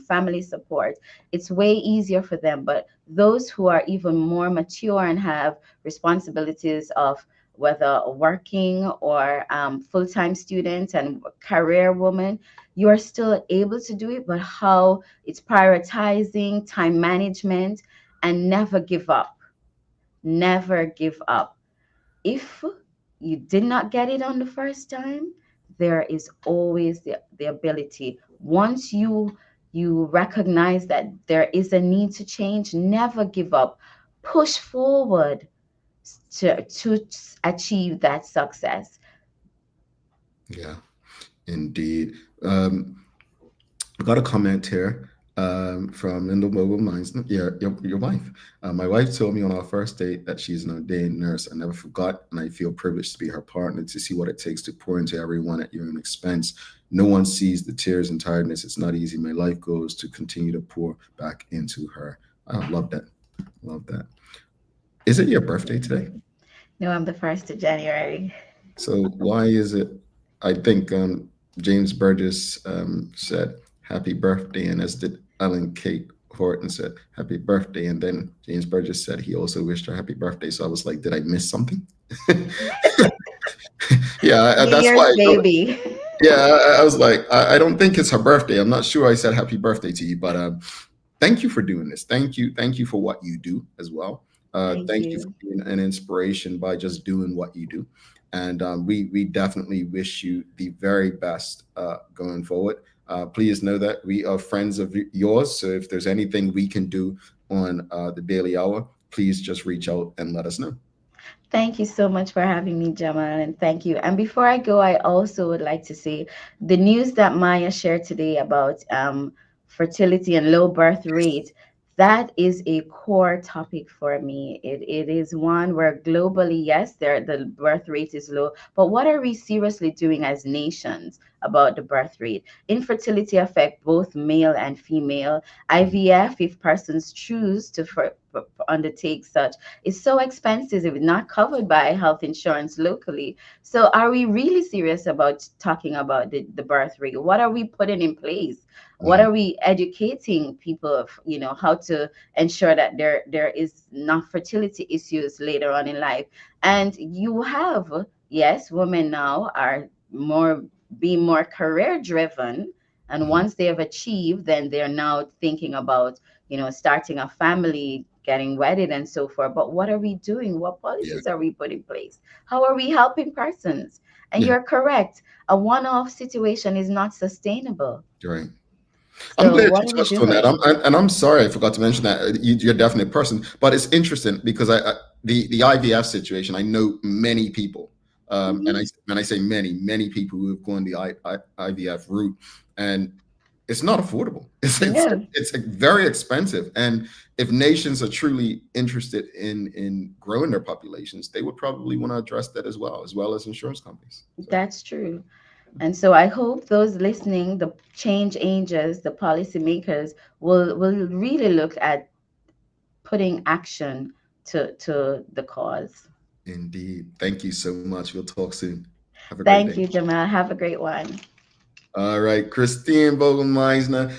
family support, it's way easier for them. But those who are even more mature and have responsibilities of whether working or full-time students and career woman, you are still able to do it, but how it's prioritizing, time management, and never give up. Never give up. If you did not get it on the first time, there is always the ability. Once you recognize that there is a need to change, never give up. Push forward to achieve that success. Yeah, indeed. I got a comment here from Linda Bogle-Mienzer. Yeah, your wife. My wife told me on our first date that she's an ordained nurse. I never forgot, and I feel privileged to be her partner, to see what it takes to pour into everyone at your own expense. No one sees the tears and tiredness. It's not easy. My life goes to continue to pour back into her. I love that. Love that. Is it your birthday today? No, I'm the 1st of January. So why is it? I think James Burgess said happy birthday, and as did Ellen Kate Horton said happy birthday, and then James Burgess said he also wished her happy birthday. So I was like, did I miss something? Yeah, New that's Year's why. baby. Yeah, I was like, I don't think it's her birthday. I'm not sure I said happy birthday to you, but thank you for doing this. Thank you for what you do as well. Thank you for you. being an inspiration by just doing what you do. And we definitely wish you the very best going forward. Please know that we are friends of yours. So if there's anything we can do on the Daily Hour, please just reach out and let us know. Thank you so much for having me, Jamal, and thank you. And before I go, I also would like to say the news that Maya shared today about fertility and low birth rate. That is a core topic for me. It is one where globally, yes, the birth rate is low, but what are we seriously doing as nations about the birth rate? Infertility affect both male and female. IVF, if persons choose to undertake such, is so expensive if not covered by health insurance locally. So are we really serious about talking about the birth rate? What are we putting in place? What are we educating people of, how to ensure that there is not fertility issues later on in life? And you have, yes, women now are being more career driven. And once they have achieved, then they're now thinking about, starting a family, getting wedded and so forth. But what are we doing? What Yeah, policies are we putting in place? How are we helping persons? And yeah, you're correct. A one-off situation is not sustainable. you're right. I'm So glad what you are we touched on that. doing? And I'm sorry I forgot to mention that you're definitely a person, but it's interesting because the IVF situation. I know many people, and Mhm. I say many people who have gone the IVF route, and it's not affordable. Yeah, It's very expensive. And if nations are truly interested in growing their populations, they would probably want to address that as well as insurance companies. So, that's true. And so I hope those listening, the change agents, the policymakers will really look at putting action to the cause. indeed, thank you so much. We'll talk soon. Have a great Thank day. you, Jamal. Have a great one. All right, Christine Bogle-Mienzer,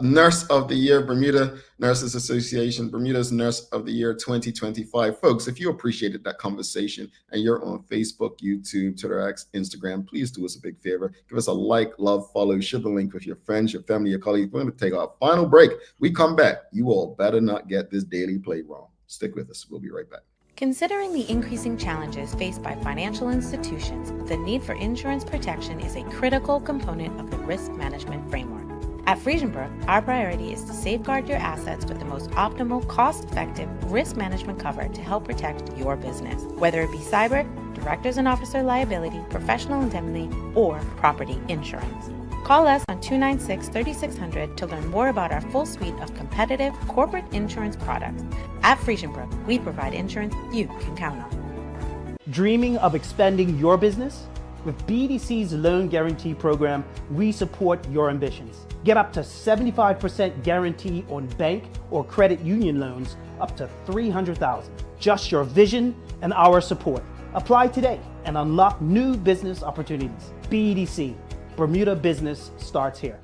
Nurse of the Year, Bermuda Nurses Association, Bermuda's Nurse of the Year 2025. Folks, if you appreciated that conversation and you're on Facebook, YouTube, Twitter X, Instagram, please do us a big favor. Give us a like, love, follow, share the link with your friends, your family, your colleagues. We're going to take our final break. We come back. You all better not get this daily play wrong. Stick with us. We'll be right back. Considering the increasing challenges faced by financial institutions, the need for insurance protection is a critical component of the risk management framework. At Friesenbrook, our priority is to safeguard your assets with the most optimal, cost-effective risk management cover to help protect your business, whether it be cyber, directors and officer liability, professional indemnity, or property insurance. Call us on 296-3600 to learn more about our full suite of competitive corporate insurance products. At Friesenbrook, we provide insurance you can count on. Dreaming of expanding your business? With BDC's Loan Guarantee Program, we support your ambitions. Get up to 75% guarantee on bank or credit union loans up to $300,000. Just your vision and our support. Apply today and unlock new business opportunities. BDC, Bermuda business starts here.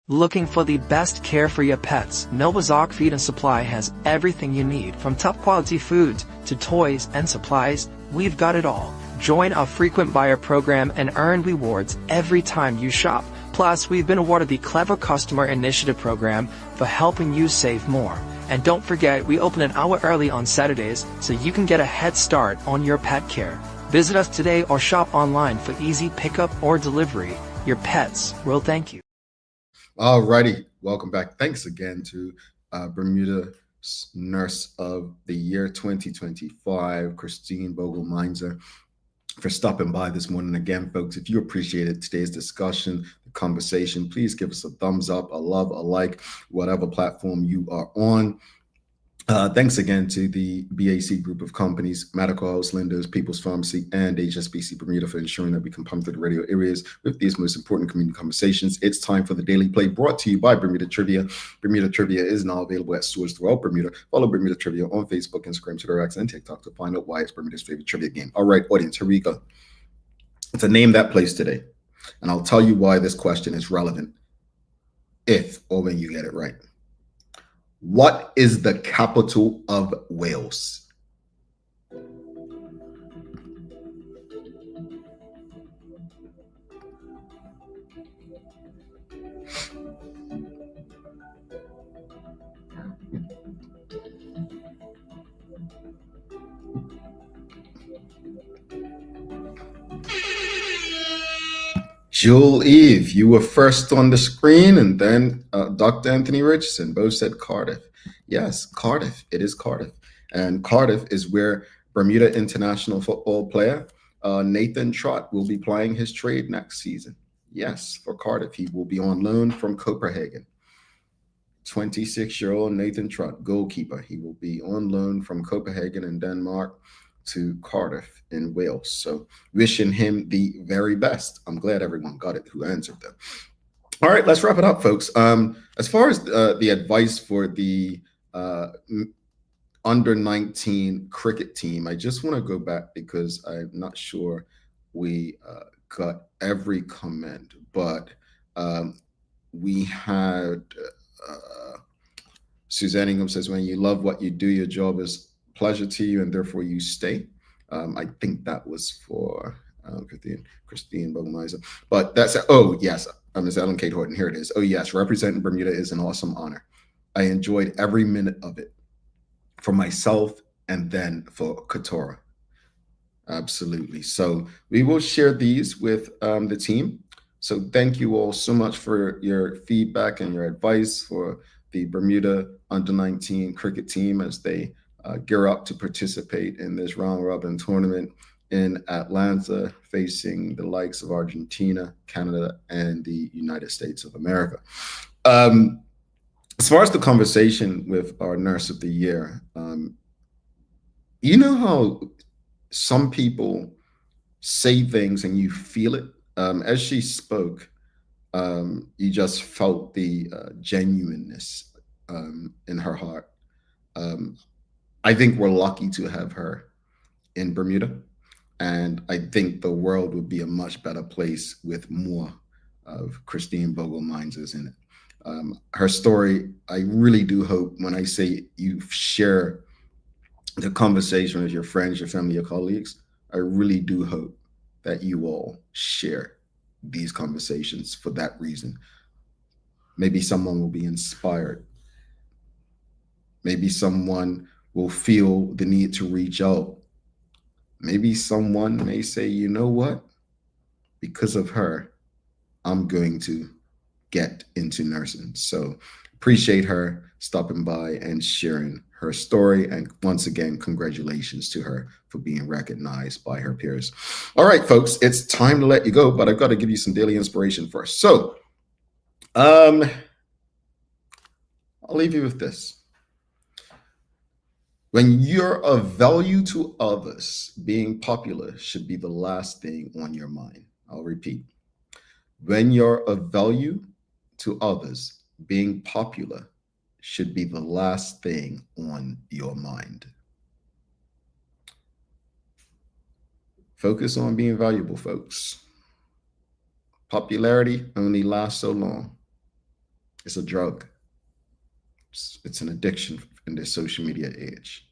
Looking for the best care for your pets? Novazok Feed and Supply has everything you need, from top quality foods to toys and supplies. We've got it all. Join our frequent buyer program and earn rewards every time you shop. Plus, we've been awarded the Clever Customer Initiative program for helping you save more. And don't forget, we open an hour early on Saturdays so you can get a head start on your pet care. Visit us today or shop online for easy pickup or delivery. Your pets will thank you. Alrighty, welcome back. Thanks again to Bermuda Nurse of the Year 2025, Christine Bogle-Mienzer, for stopping by this morning. Again, folks, if you appreciated today's discussion, the conversation, please give us a thumbs up, a love, a like, whatever platform you are on. Thanks again to the BAC group of companies, Medical House, Lindos, People's Pharmacy, and HSBC Bermuda for ensuring that we can pump through the radio areas with these most important community conversations. It's time for the Daily Play, brought to you by Bermuda Trivia. Bermuda Trivia is now available at stores throughout Bermuda. Follow Bermuda Trivia on Facebook, Instagram, Twitter, X, and TikTok to find out why it's Bermuda's favorite trivia game. All right, audience, here we go. It's a Name That Place today, and I'll tell you why this question is relevant if or when you get it right. What is the capital of Wales? Jewel Eve, you were first on the screen, and then Dr. Anthony Richardson both said Cardiff. Yes, Cardiff. It is Cardiff. And Cardiff is where Bermuda international football player Nathan Trott will be plying his trade next season. Yes, for Cardiff. He will be on loan from Copenhagen. 26-year-old Nathan Trott, goalkeeper. He will be on loan from Copenhagen in Denmark to Cardiff in Wales. So wishing him the very best. I'm glad everyone got it who answered them. All right, let's wrap it up, folks. As far as the advice for the under 19 cricket team, I just want to go back because I'm not sure we got every comment, but we had Suzanne Ingham says, when you love what you do, your job is pleasure to you and therefore you stay. I think that was for Christine Bogle-Mienzer, but that's oh yes, Ms. Ellen Kate Horton, here it is. Oh yes, representing Bermuda is an awesome honor. I enjoyed every minute of it for myself and then for Katora. Absolutely. So we will share these with the team. So thank you all so much for your feedback and your advice for the Bermuda under 19 cricket team as they gear up to participate in this round robin tournament in Atlanta, facing the likes of Argentina, Canada, and the United States of America. As far as the conversation with our Nurse of the Year, you know how some people say things and you feel it? As she spoke, you just felt the genuineness in her heart. I think we're lucky to have her in Bermuda, and I think the world would be a much better place with more of Christine Bogle-Mienzer's in it. Her story, I really do hope when I say you share the conversation with your friends, your family, your colleagues, I really do hope that you all share these conversations for that reason. Maybe someone will be inspired Maybe someone will feel the need to reach out. Maybe someone may say, you know what? Because of her, I'm going to get into nursing. So appreciate her stopping by and sharing her story. And once again, congratulations to her for being recognized by her peers. All right, folks, it's time to let you go, but I've got to give you some daily inspiration first. So I'll leave you with this. When you're of value to others, being popular should be the last thing on your mind. I'll repeat. When you're of value to others, being popular should be the last thing on your mind. Focus on being valuable, folks. Popularity only lasts so long. It's a drug. It's an addiction in this social media age.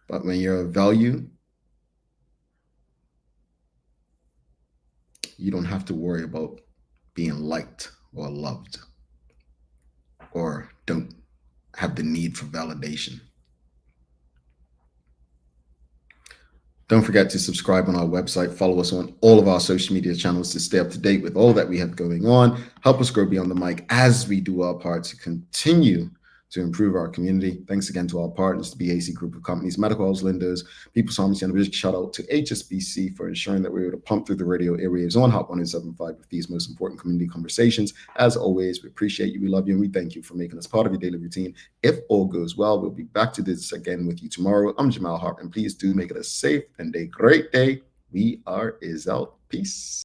But when you're of value, you don't have to worry about being liked or loved, or don't have the need for validation. Don't forget to subscribe on our website. Follow us on all of our social media channels to stay up to date with all that we have going on. Help us grow beyond the mic as we do our part to continue to improve our community. Thanks again to our partners, the BAC Group of Companies, Medical House Lenders, People's Pharmacy, and a big shout out to HSBC for ensuring that we're able to pump through the radio airwaves on Hot 107.5 with these most important community conversations. As always, we appreciate you, we love you, and we thank you for making us part of your daily routine. If all goes well, we'll be back to this again with you tomorrow. I'm Jamal Hart, and please do make it a safe and a great day. We are out. Peace.